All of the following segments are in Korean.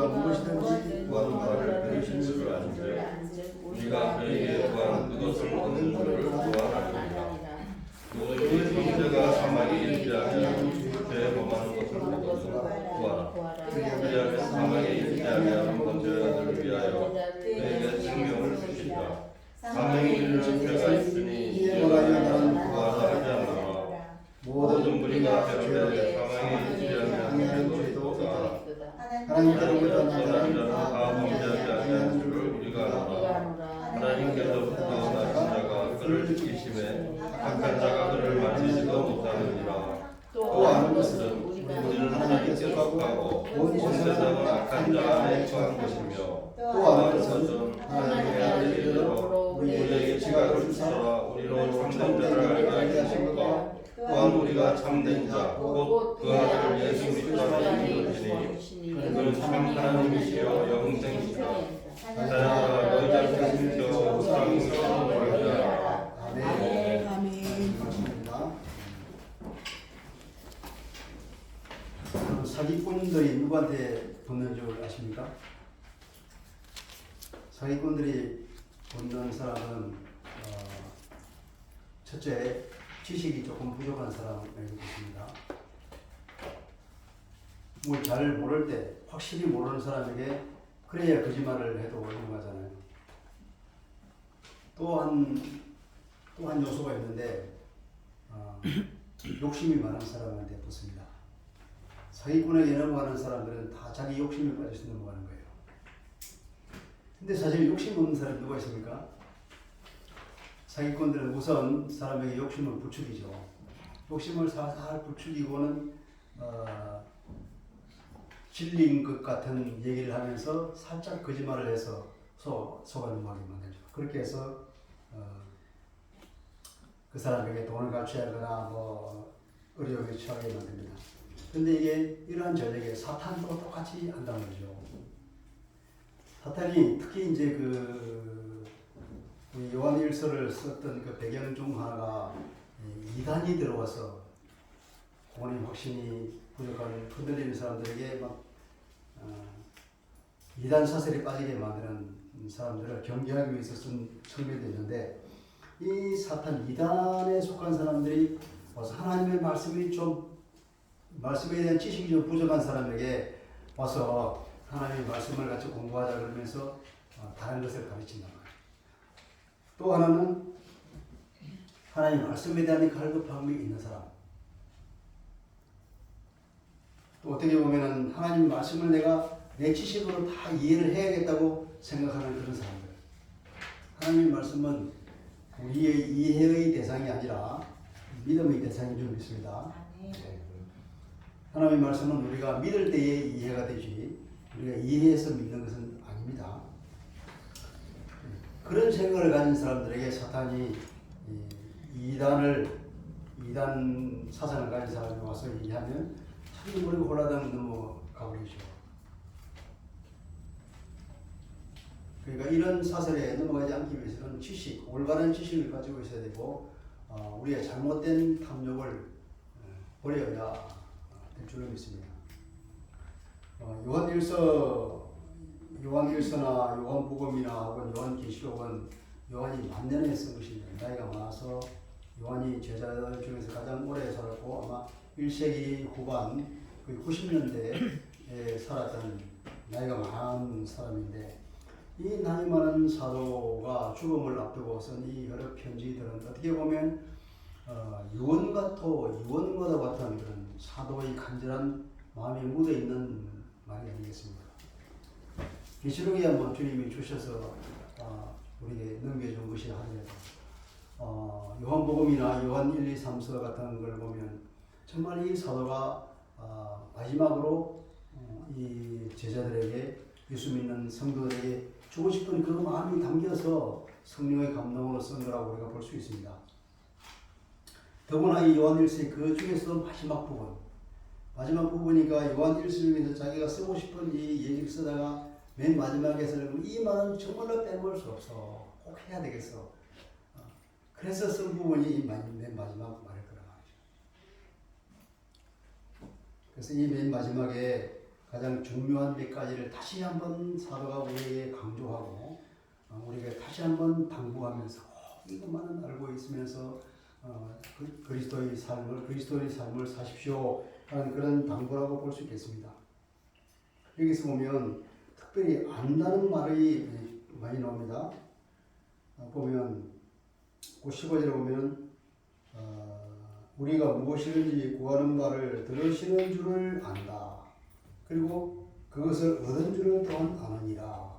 우리가 무엇이든지 구하는 바를 들으신 줄을 안즉 우리가 그에게 구하는 그것을 얻는 줄을 구하나니라. 너희 형제가 사망에 이르지 아니하면 죄 범하는 것을 구하라. 그리하면 사망에 이르지 아니하는 범죄자들을 위하여 그에게 생명을 주시리라. 사망에 이르는 죄가 있으니 이에 나는 구하라 하지 않노라. 모든 무리가 죄를 사망에 이르지 아니하는 죄도 하나님께로부터 나는 다 범죄하지 아니하는 줄을 우리가 알아. 하나님께로부터 나신 자가 그를 지키심에 악한 자가 그를 만지지도 못하느니라. 또 아는 것은 우리는 하나님께 속하고 온 세상은 악한 자 안에 처한 것이며 또 아는 것은 하나님의 아들이 이르러 우리에게 지각을 주시라 우리로 참된 자를 알게 하시고 또한 우리가 참된 자 곧 그 아들 예수 그리스도를 믿으시니 그는 참 하나님이시여 영생이시라. 자녀가 너희 앞에 숨겨 우상으로 말하지 않아. 아멘. 아멘. 말씀입니다. 사기꾼들이 누구한테 붙는 줄 아십니까? 사기꾼들이 붙는 사람은 첫째 지식이 조금 부족한 사람에게 붙습니다. 뭘 잘 모를 때 확실히 모르는 사람에게 그래야 거짓말을 해도 유용하잖아요. 또한 요소가 있는데 욕심이 많은 사람한테 붙습니다. 사기꾼에게 넘어가는 사람들은 다 자기 욕심에 빠져서 넘어가는 거예요. 근데 사실 욕심 없는 사람이 누가 있습니까? 사기꾼들은 우선 사람에게 욕심을 부추기죠. 욕심을 살살 부추기고는 진리인 것 같은 얘기를 하면서 살짝 거짓말을 해서 속아 넘어가게 만들죠. 그렇게 해서 그 사람에게 돈을 갈취하거나 어려움에 처하게 만듭니다. 그런데 이게 이러한 전략에 사탄도 똑같이 한다는 거죠. 사탄이 특히 이제 우리 요한일서를 썼던 그 배경 중 하나가 이단이 들어와서 본인 확신이 부족한 흔들리는 사람들에게 막 이단 사슬에 빠지게 만드는 사람들을 경계하기 위해서 쓴 성경도 있는데 이 사탄 이단에 속한 사람들이 와서 하나님의 말씀에 대한 지식이 좀 부족한 사람에게 와서 하나님의 말씀을 같이 공부하자 그러면서 다른 것을 가르친단 말이에요. 또 하나는 하나님 말씀에 대한 갈급함이 있는 사람. 또 어떻게 보면은 하나님 말씀을 내가 내 지식으로 다 이해를 해야겠다고 생각하는 그런 사람들. 하나님 말씀은 우리의 이해의 대상이 아니라 믿음의 대상이 좀 있습니다. 하나님의 말씀은 우리가 믿을 때에 이해가 되지 우리가 이해해서 믿는 것은 아닙니다. 그런 생각을 가진 사람들에게 사탄이 이단 사상을 가진 사람이 와서 얘기하면 참 우리가 홀라당 넘어가 버리죠. 그러니까 이런 사설에 넘어가지 않기 위해서는 올바른 지식을 가지고 있어야 되고 우리의 잘못된 탐욕을 버려야 될 줄로 믿습니다. 요한일서나 요한복음이나 혹은 요한계시록은 요한이 만년에 쓴 것입니다. 나이가 많아서 요한이 제자들 중에서 가장 오래 살았고 아마 1세기 후반 거의 90년대에 살았던 나이가 많은 사람인데 이 나이 많은 사도가 죽음을 앞두고 쓴 이 여러 편지들은 어떻게 보면 유언과도 같은 그런 사도의 간절한 마음이 묻어있는 말이 아니겠습니까? 계시록에 한번 주님이 주셔서 우리에게 넘겨준 것이 하더라도 요한복음이나 요한 1, 2, 3서 같은 걸 보면 정말 이 사도가 마지막으로 이 제자들에게 예수 믿는 성도들에게 주고 싶은 그 마음이 담겨서 성령의 감동으로 쓴 거라고 우리가 볼 수 있습니다. 더구나 이 요한 1서 그 중에서 마지막 부분이니까 요한 1서 중에서 자기가 쓰고 싶은 이 얘기를 쓰다가 맨 마지막에서 이 말은 정말로 빼먹을 수 없어. 꼭 해야 되겠어. 그래서 쓴 부분이 맨 마지막 말일 거란 말이죠. 그래서 이 맨 마지막에 가장 중요한 몇 가지를 다시 한번 사도가 우리에게 강조하고 우리가 다시 한번 당부하면서 이것만은 알고 있으면서 그리스도의 삶을 사십시오 하는 그런 당부라고 볼 수 있겠습니다. 여기서 보면 특별히 안다는 말이 많이 나옵니다. 보면 그 15절에 보면 우리가 무엇이든지 구하는 바를 들으시는 줄을 안다. 그리고 그것을 얻은 줄을 또한 아느니라.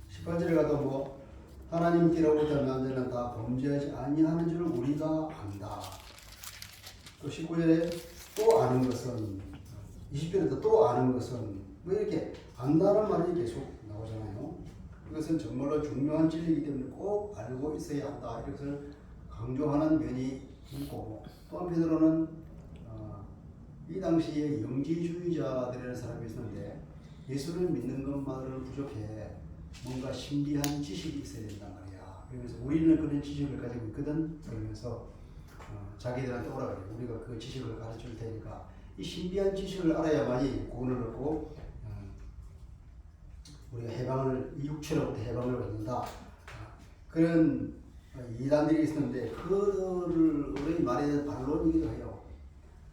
18절에 가도 뭐 하나님께로부터 난 자는 다 범죄하지 아니하는 줄을 우리가 안다. 또 19절에 또 아는 것은 20절에도 또 아는 것은 뭐 이렇게 안다는 말이 계속 나오잖아요. 이것은 정말로 중요한 진리이기 때문에 꼭 알고 있어야 한다. 이것을 강조하는 면이 있고 또 한편으로는 이 당시에 영지주의자들이라는 사람이 있었는데 예수를 믿는 것만으로는 부족해. 뭔가 신비한 지식이 있어야 된단 말이야. 그래서 우리는 그런 지식을 가지고 있거든. 그러면서 자기들한테 오라 그래. 우리가 그 지식을 가르칠 테니까 이 신비한 지식을 알아야만이 구원을 얻고 우리가 육체로부터 해방을 얻는다. 그런 이단들이 있었는데 그들의 말에 대한 반론이기도 해요.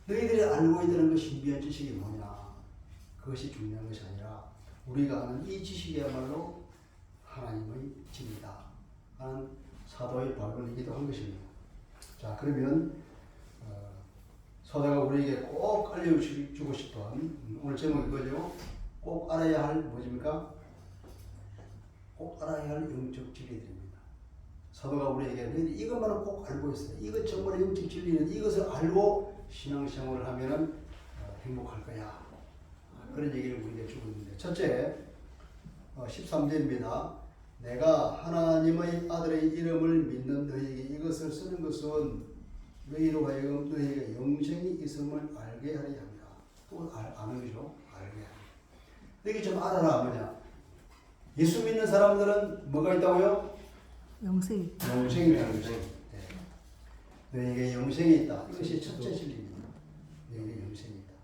너희들이 알고 있다는 그 신비한 지식이 뭐냐? 그것이 중요한 것이 아니라 우리가 아는 이 지식이야말로 하나님의 진리다 하는 사도의 발언이기도 한 것입니다. 자, 그러면 사도가 우리에게 꼭 알려주고 싶은 오늘 제목이 이거죠. 꼭 알아야 할 뭐입니까? 꼭 알아야 할 영적 진리들입니다. 사도가 우리에게 이것만은 꼭 알고 있어요. 이것 정말 영적 진리는 이것을 알고 신앙생활을 하면은 행복할 거야. 그런 얘기를 우리에게 주고 있는데 첫째 13절입니다. 내가 하나님의 아들의 이름을 믿는 너희에게 이것을 쓰는 것은 너희로 하여금 너희에게 영생이 있음을 알게 하려 합니다. 또 아는 거죠. 알게 합니다. 여기 좀 알아라 뭐냐. 예수 믿는 사람들은 뭐가 있다고요? 영생이 있다. 영생이라는 거죠. 네. 너희에게 영생이 있다. 이것이 첫째 진리입니다. 너희에게 영생이 있다.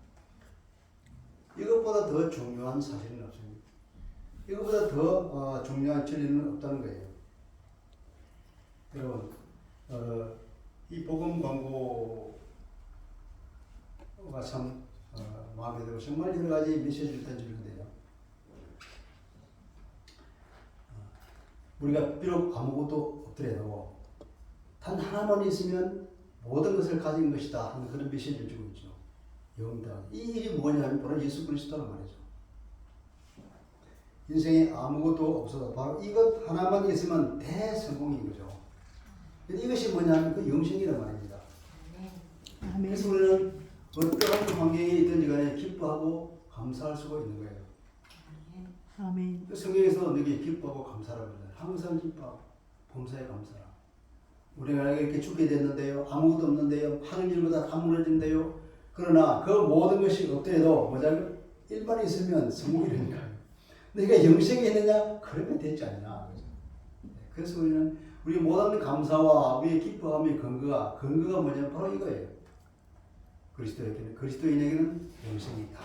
이것보다 더 중요한 사실은 없습니다. 이것보다 더 중요한 진리는 없다는 거예요. 여러분, 이 복음 광고가 참 마음에 들고 정말 여러 가지 메시지를 던지는데요. 우리가 비록 아무것도 없더라도 단 하나만 있으면 모든 것을 가진 것이다 하는 그런 메시지를 주고 있죠. 영당. 이 일이 뭐냐면 바로 예수 그리스도란 말이죠. 인생에 아무것도 없어도 바로 이것 하나만 있으면 대성공인 거죠. 이것이 뭐냐면 그 영생이란 말입니다. 아멘. 그래서 우리는 어떠한 환경에 있든지 간에 기뻐하고 감사할 수가 있는 거예요. 아멘. 성경에서 너희 기뻐하고 감사라고 합니다. 항상 기뻐하고 범사에 감사라. 우리가 이렇게 죽게 됐는데요. 아무것도 없는데요. 하는 일보다 다 무너진대요. 그러나 그 모든 것이 없더라도 뭐냐면 일만 있으면 성공이라니까요. 너희가 영생이 있느냐? 그러면 되지 않냐. 그래서 우리 모든 감사와 우리의 기뻐함의 근거가 뭐냐면 바로 이거예요. 그리스도인에게는 영생이 있다.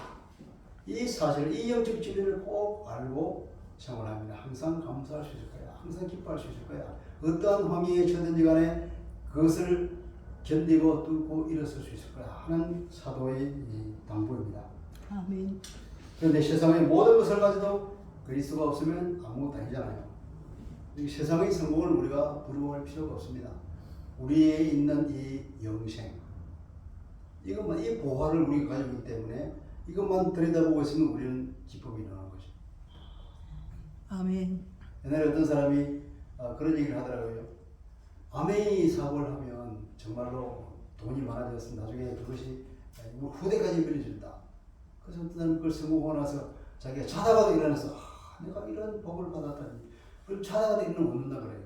이 사실, 이 영적 진리를 꼭 알고 생활하면 항상 감사할 수 있을 거야. 항상 기뻐할 수 있을 거야. 어떠한 환경에 처든지 간에 그것을 견디고 뚫고 일어설 수 있을 거야 하는 사도의 당부입니다. 아멘. 그런데 세상의 모든 것을 가지도 그리스도가 없으면 아무것도 아니잖아요. 이 세상의 성공을 우리가 부러워할 필요가 없습니다. 우리에 있는 이 영생, 이것만, 이 보화를 우리가 가지고 있기 때문에 이것만 들여다보고 있으면 우리는 기쁨이 일어나는 거죠. 아멘. 옛날에 어떤 사람이 그런 얘기를 하더라고요. 아메이 사고를 하면 정말로 돈이 많아졌으면 나중에 그것이 후대까지 밀려준다. 그래서 어떤 사람은 그걸 성공하고 나서 자기가 자다가도 일어나서 내가 이런 복을 받았다니. 그럼 자다가도 일어나면 얻는다 그래요.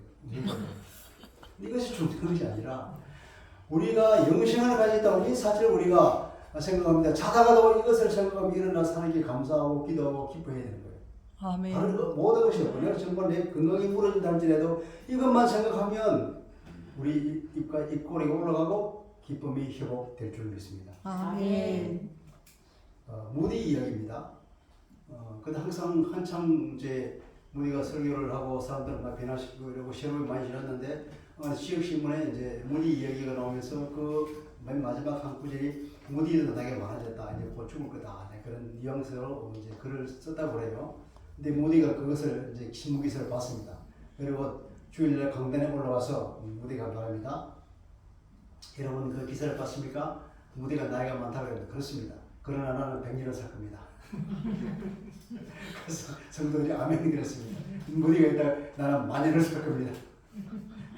이것이 중요한 것이 아니라 우리가 영생을 가졌다고 이 사실을 우리가 생각합니다. 자다가도 이것을 생각하며 일어나서 하나님께 감사하고 기도하고 기뻐해야 되는 거예요. 아멘. 다른 모든 것이 없고 내가 정말 내 건강이 무너진다 할지라도 이것만 생각하면 우리 입꼬리가 올라가고 기쁨이 회복될 줄 믿습니다. 아멘. 무디 이야기입니다. 근데 항상 한참 이제 무디가 설교를 하고 사람들을 막 변화시키고 이러고 세월이 많이 지났는데 지역 신문에 이제 무디 이야기가 나오면서 그 맨 마지막 한 구절이 무디도 나게 많아졌다, 이제 곧 죽을 거다, 네, 그런 뉘앙스로 이제 글을 썼다고 그래요. 근데 무디가 그것을 이제 신문 기사를 봤습니다. 그리고 주일날 강단에 올라와서 무디가 말합니다. 여러분 그 기사를 봤습니까? 무디가 나이가 많다고 그랬는데 그렇습니다. 그러나 나는 100년을 살 겁니다. 그래서 성도들이 아멘 그랬습니다. 무디가 있다가 나는 만년을 살 겁니다.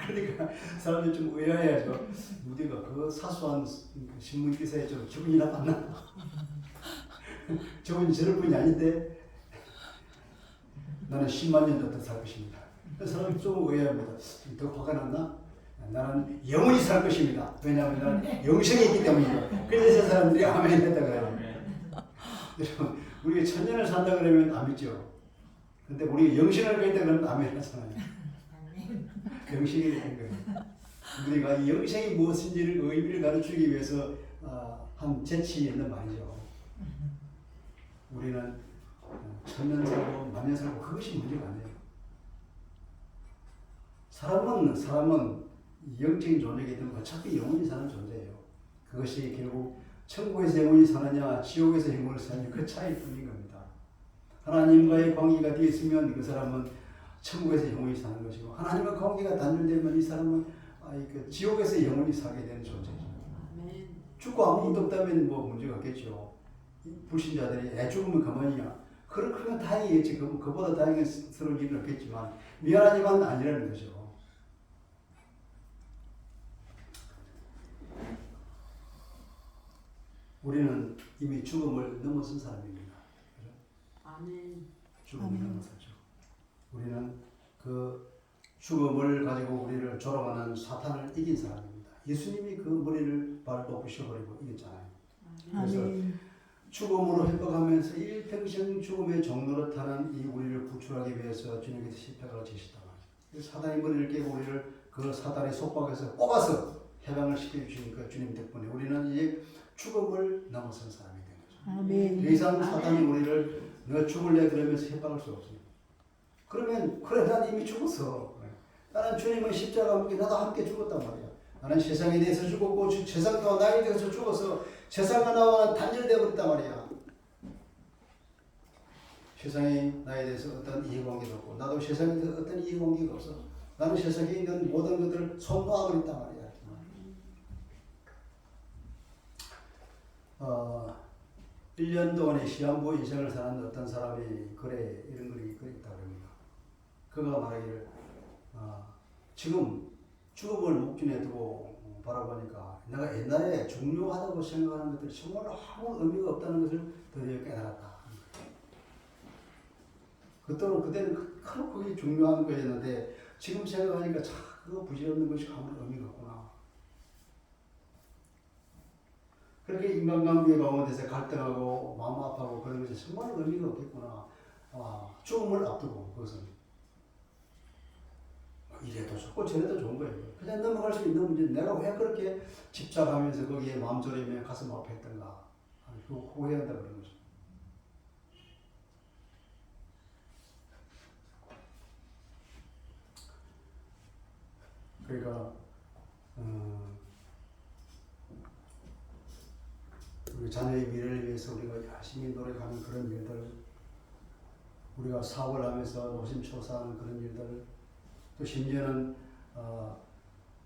그러니까 사람들이 좀 의아해하죠. 무디가 그 사소한 신문 기사에 좀 기분이 나빴나? 저분이 저럴 분이 아닌데 나는 10만 년 더 살 것입니다. 그래서 사람이 좀 의아합니다. 더 화가 났나? 나는 영원히 살 것입니다. 왜냐하면 나는 영생이 있기 때문이죠. 그래서 사람들이 아멘 했다 그래요. 여러분, 우리가 천년을 산다 그러면 안 믿죠. 근데 우리가 영생을 가있다 그러면 아멘 하잖아요. 영생이 되는 거예요. 우리가 이 영생이 무엇인지를 의미를 가르치기 위해서 한 재치 있는 말이죠. 우리는 천년 살고 만년 살고 그것이 문제가 아니에요. 사람은 영적인 존재이기 때문에 어차피 영원히 사는 존재예요. 그것이 결국 천국에서 영원히 사느냐 지옥에서 영원히 사느냐 그 차이뿐인 겁니다. 하나님과의 관계가 되어 있으면 그 사람은 천국에서 영원히 사는 것이고, 하나님과 관계가 단절되면 이 사람은 지옥에서 영원히 살게 되는 존재죠. 죽고 아무 일도 없다면 뭐 문제가 없겠죠. 불신자들이 죽으면 가만히야. 그러면 다행이겠지. 그보다 다행스러운 일은 없겠지만 미안하지만 아니라는 거죠. 우리는 이미 죽음을 넘어선 사람입니다. 아멘. 죽음을 넘어섰죠. 우리는 그 죽음을 가지고 우리를 조롱하는 사탄을 이긴 사람입니다. 예수님이 그 머리를 발도 부셔버리고 이겼잖아요. 그래서 죽음으로 회복하면서 일평생 죽음의 종로로 타는 이 우리를 구출하기 위해서 주님께서 십자가를 지시다 말이에요. 사단의 머리를 깨고 우리를 그 사단의 속박에서 뽑아서 해방을 시켜주신 그 주님 덕분에 우리는 이제 죽음을 넘어선 사람이 된 거죠. 아멘. 더 이상 사단이 우리를 너 죽을래 그러면서 협박할 수 없습니다. 그러면 그래 난 이미 죽었어. 나는 주님의 십자가와 함께 나도 함께 죽었단 말이야. 나는 세상에 대해서 죽었고 세상과 나에 대해서 죽어서 세상과 나와 단절되어 버렸단 말이야. 세상이 나에 대해서 어떤 이해관계도 없고 나도 세상에 대해서 어떤 이해관계가 없어. 나는 세상에 있는 모든 것들을 손놓아버렸단 말이야. 1년 동안의 시한부 인생을 사는 어떤 사람이 글에 이런 글이 있다고 합니다. 그가 말하기를 지금 죽음을 목전에 두고 바라보니까 내가 옛날에 중요하다고 생각하는 것들이 정말 아무 의미가 없다는 것을 드디어 깨달았다. 그때는 그게 중요한 거였는데 지금 생각하니까 그거 부질없는 것이 아무 의미가 없구나. 그렇게 인간관계 가운데서 갈등하고 마음 아파하고 그런 것이 정말 의미가 없겠구나. 죽음을 앞두고 그것은 이래도 좋고 저래도 좋은 거예요. 그냥 넘어갈 수 있는 문제. 내가 왜 그렇게 집착하면서 거기에 마음 졸이며 가슴 아파했던가. 후회한다 그런 거죠. 그러니까 우리 자녀의 미래를 위해서 우리가 열심히 노력하는 그런 일들, 우리가 사업을 하면서 노심초사하는 그런 일들, 또 심지어는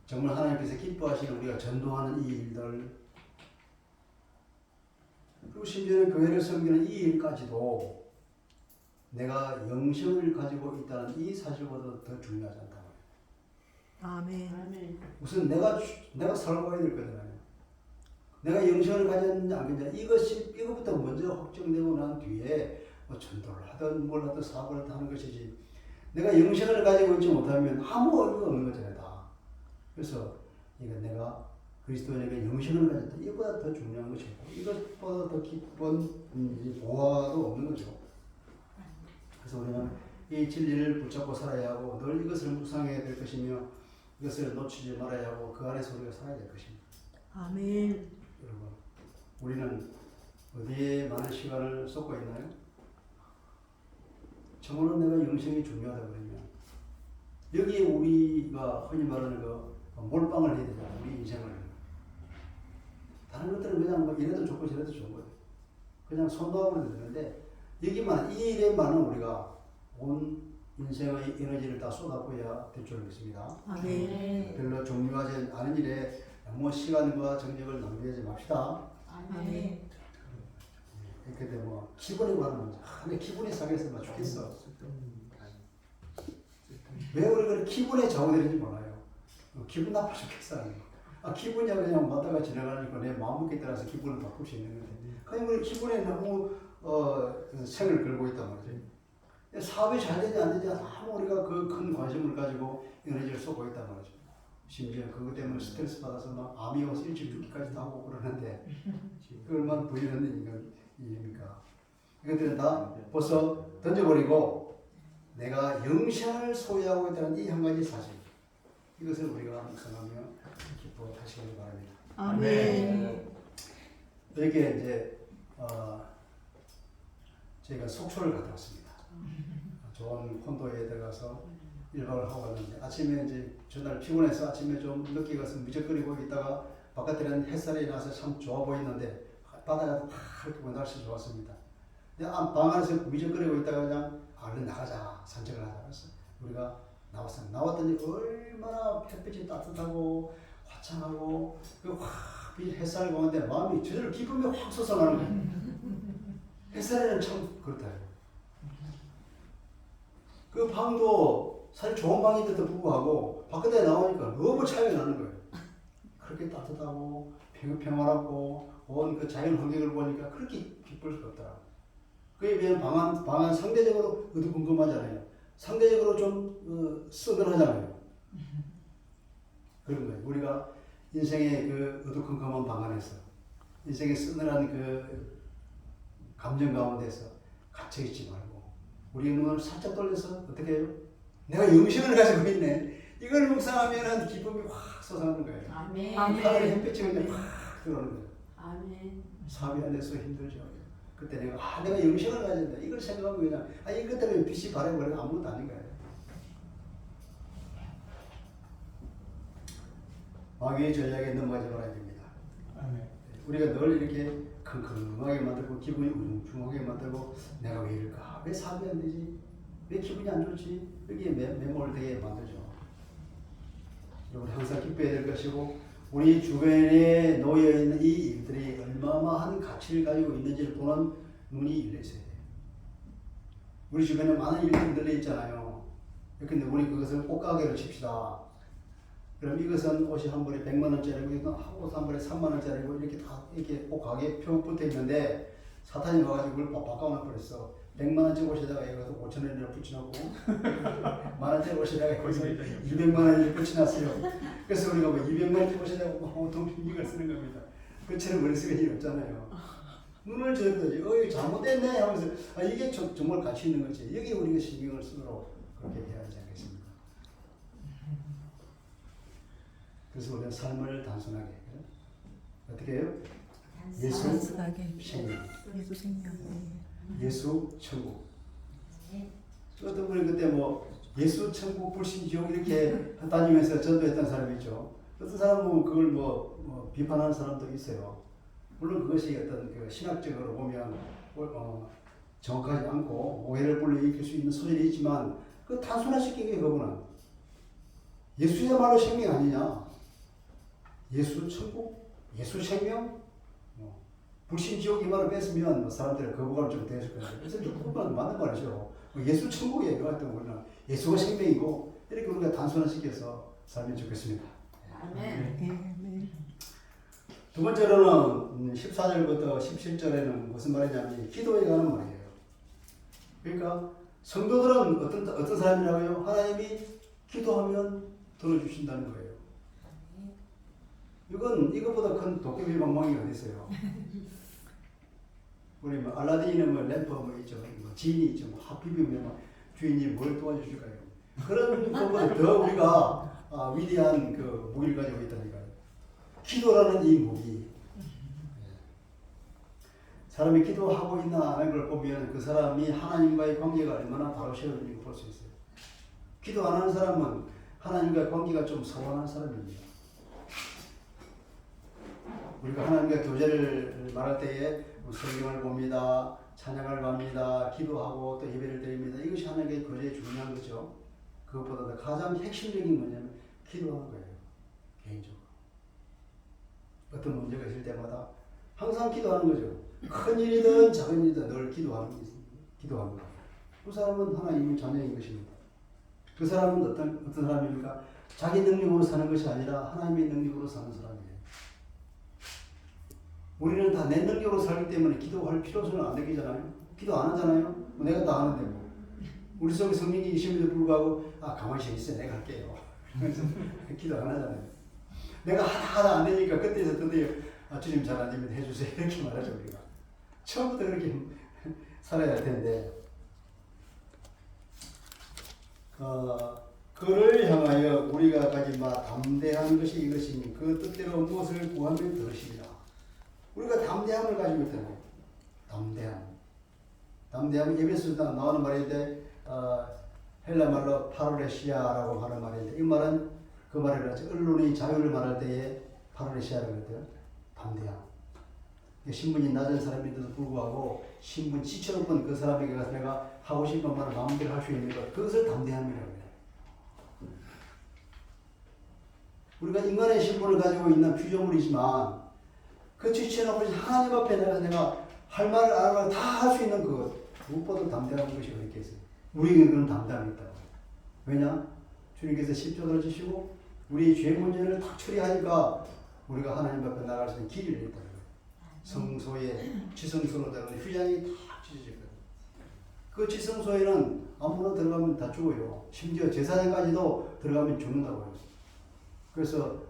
정말 하나님께서 기뻐하시는 우리가 전도하는 이 일들, 그리고 심지어는 교회를 섬기는 이 일까지도 내가 영생을 가지고 있다는 이 사실보다 더 중요하지 않다. 아멘. 우선 내가 살고 가야 될 거잖아요. 내가 영생을 가졌느냐 안 가졌느냐 이것부터 먼저 확정되고 난 뒤에 뭐 전도를 하든 뭘 하든 사업을 하든 하는 것이지, 내가 영생을 가지고 있지 못하면 아무 의미가 없는 거잖아요. 다. 그래서 이거 내가 그리스도인에게 영생을 가졌다, 이것보다 더 중요한 것이 없고 이것보다 더 기쁜 보화도 없는 거죠. 그래서 우리는 이 진리를 붙잡고 살아야 하고 늘 이것을 묵상해야 될 것이며 이것을 놓치지 말아야 하고 그 안에서 우리가 살아야 될 것입니다. 아멘. 여러분, 우리는 어디에 많은 시간을 쏟고 있나요? 정말로 내가 영생이 중요하다 그러면 여기에 우리가 흔히 말하는 그 몰빵을 해야 되잖아. 우리 인생을. 다른 것들은 그냥 뭐 이래도 좋고 저래도 좋은 거예요. 그냥 손놓아버려도 되는데 여기만 이 일에만은 우리가 온 인생의 에너지를 다 쏟아부어야 될 줄 믿습니다. 아멘. 별로 중요하지 않은 일에 너무 시간과 정력을 낭비하지 맙시다. 아멘. 이렇게 되면 기분이 가는 문제. 내 기분이 상해서 막 죽겠어. 왜 우리가 기분에 좌우되는지 몰라요. 기분 나빠 죽겠어. 기분이 그냥 왔다가 지나가니까 내 마음먹기에 따라서 기분을 바꿀 수 있는 건데 그냥 우리 기분에 너무 생을 걸고 있단 말이죠. 사업이 잘 되지 안 되지 아무 우리가 그 큰 관심을 가지고 에너지를 쏟고 있단 말이죠. 심지어 그것 때문에 스트레스 받아서 막 암이 와서 일찍 죽기까지도 하고 그러는데 그 얼마나 부유한 일입니까? 이것들은 다 벌써 던져버리고 내가 영생을 소유하고 있다는 이 한 가지 사실 이것을 우리가 생각하며 기뻐하시기 바랍니다. 아멘. 이렇게 이제 저희가 속초를 갔다 왔습니다. 좋은 콘도에 들어가서 1박을 하고 왔는데 아침에 이제 전날 피곤해서 아침에 좀 늦게 가서 미적거리고 있다가 바깥에는 햇살이 나서 참 좋아 보이는데 바다가 이렇게 날씨 좋았습니다. 근데 방 안에서 미적거리고 있다가 그냥 얼른 나가자 산책을 하자 그래서 우리가 나왔어요. 나왔더니 얼마나 햇빛이 따뜻하고 화창하고 그 햇살 보는데 마음이 저절로 기쁨이 확 솟아나는 거예요. 햇살에는 참 그렇다. 그 방도 사실 좋은 방인데도 불구하고 바깥에 나오니까 너무 차이가 나는 거예요. 그렇게 따뜻하고 평화롭고 온 그 자연 환경을 보니까 그렇게 기쁠 수가 없더라. 그에 비해 방안 상대적으로 어두컴컴하잖아요. 상대적으로 좀 서늘하잖아요. 그런 거예요. 우리가 인생의 그 어두컴컴한 방 안에서 인생의 서늘한 그 감정 가운데서 갇혀있지 말고 우리 눈을 살짝 돌려서 어떻게 해요? 내가 영생을 가지고 있네. 이걸 묵상하면 기쁨이 확 솟아나는 거예요. 아멘. 하늘의 햇빛이 그냥 확 들어오는 거예요. 아멘. 사업이 안 돼서 힘들죠. 그때 내가 영생을 가진다. 이걸 생각하고 그냥 이것 때문에 빛이 바래버리면 아무것도 아닌 거예요. 마귀의 전략에 넘어가지 말아야 됩니다. 우리가 늘 이렇게 킁킁하게 만들고 기분이 우중충하게 만들고 내가 왜 이럴까? 왜 사업이 안 되지? 왜 기분이 안 좋지? 여기에 매몰되게 만들죠. 여러분 항상 기뻐야 될 것이고 우리 주변에 놓여있는 이 일들이 얼마나 가치를 가지고 있는지를 보는 눈이 열려 있어야 돼요. 우리 주변에 많은 일들이 늘려 있잖아요. 근데 우리 그것을 옷가게로 칩시다. 그럼 이것은 옷이 한 벌에 100만 원짜리고 이건 옷 한 벌에 3만 원짜리고 이렇게 다 이렇게 옷가게 표 붙어 있는데 사탄이 와가지고 그걸 바꿔놔 버렸어. 100만 원짜리 옷에다가 여기서 5천 원을 붙여놓고 만 원짜리 옷에다가 여기서 200만 원을 붙여놨어요. 그래서 우리가 뭐 200만 원짜리 옷에다가 동품 이걸 쓰는 겁니다. 그처럼 머릿속에 일 없잖아요. 눈을 저어야지. 잘못됐네 하면서 이게 정말 가치 있는 거지. 여기 우리가 신경을 쓰도록 그렇게 해야 하지 않겠습니까? 그래서 우리가 삶을 단순하게 어떻게 해요? 예수 생명, 예수 생명. 예수 천국. 어떤 분이 그때 뭐 예수 천국 불신 지옥 이렇게 다니면서 전도했던 사람이 있죠. 어떤 사람은 그걸 뭐 비판하는 사람도 있어요. 물론 그것이 어떤 그 신학적으로 보면 정확하지 않고 오해를 불러일으킬 수 있는 소질이 있지만 그 단순화시킨 게 그거는 예수야말로 생명 아니냐? 예수 천국, 예수 생명, 불신 지옥 이 말을 뺐으면 사람들의 거부감을 좀 대했을 거예요. 그래서 그건 맞는 말이죠. 예수 천국이에요. 하여튼 우리는 예수가 생명이고 이렇게 우리가 단순화시켜서 살면 좋겠습니다. 아멘. 두 번째로는 14절부터 17절에는 무슨 말이냐면 기도에 관한 말이에요. 그러니까 성도들은 어떤 사람이라고요? 하나님이 기도하면 들어주신다는 거예요. 이것보다 큰 도깨비 방망이가 어디 있어요? 우리 뭐 알라딘은 뭐 램프 뭐 있죠, 뭐 진이 있죠, 뭐 하필이면 뭐 주인이 뭘 도와주실까요? 그런 것보다 더 우리가 위대한 그 무기를 가지고 있다니까요. 기도라는 이 무기. 사람이 기도하고 있나 하는 걸 보면 그 사람이 하나님과의 관계가 얼마나 바로 세워지는지 볼 수 있어요. 기도 안 하는 사람은 하나님과의 관계가 좀 소원한 사람입니다. 우리가 하나님과 교제를 말할 때에 성경을 봅니다. 찬양을 합니다. 기도하고 또 예배를 드립니다. 이것이 하나님과의 교제에 중요한 거죠. 그것보다 가장 핵심적인 게 뭐냐면 기도하는 거예요. 개인적으로. 어떤 문제가 있을 때마다 항상 기도하는 거죠. 큰 일이든 작은 일이든 늘 기도합니다. 그 사람은 하나님의 자녀인 것입니다. 그 사람은 어떤 사람입니까? 자기 능력으로 사는 것이 아니라 하나님의 능력으로 사는 사람이에요. 우리는 다 내 능력으로 살기 때문에 기도할 필요성을 안 느끼잖아요. 기도 안 하잖아요. 내가 다 하는데 뭐. 우리 속에 성령이 계심에도 불구하고 가만히 있어요. 내가 할게요. 그래서 기도 안 하잖아요. 내가 하다 안 되니까 그때서 드디어 주님 잘 안 되면 해주세요. 이렇게 말하죠 우리가. 처음부터 그렇게 살아야 할 텐데 그를 향하여 우리가 가진 바 담대한 것이 이것이니 그 뜻대로 무엇을 구하면 들으시리라. 우리가 담대함을 가지고 있잖아요. 담대함은 예배에서 나오는 말인데 헬라 말로 파르레시아라고 하는 말인데 이 말은 그 말을 하죠. 언론의 자유를 말할 때에 파르레시아라고 했대요. 담대함. 신분이 낮은 사람인데도 불구하고 신분 지쳐놓은 그 사람에게 가서 내가 하고 싶은 말을 마음대로 할 수 있는 것, 그것을 담대함이라고 해요. 우리가 인간의 신분을 가지고 있는 피조물이지만 그 지쳐놓은 하나님 앞에 내가 할 말을 안 할 말 다 할 수 있는 그것, 무엇보다 담대한 것이 어디 있겠어요. 우리에게 그런 담대함이 있다고. 왜냐? 주님께서 십자가를 지시고 우리의 죄 문제를 다 처리하니까 우리가 하나님 앞에 나갈 수 있는 길이 있다. 성소에 지성소로 들어가는 휘장이 다 찢어졌거든요. 그 지성소에는 아무나 들어가면 다 죽어요. 심지어 제사장까지도 들어가면 죽는다고 해요. 그래서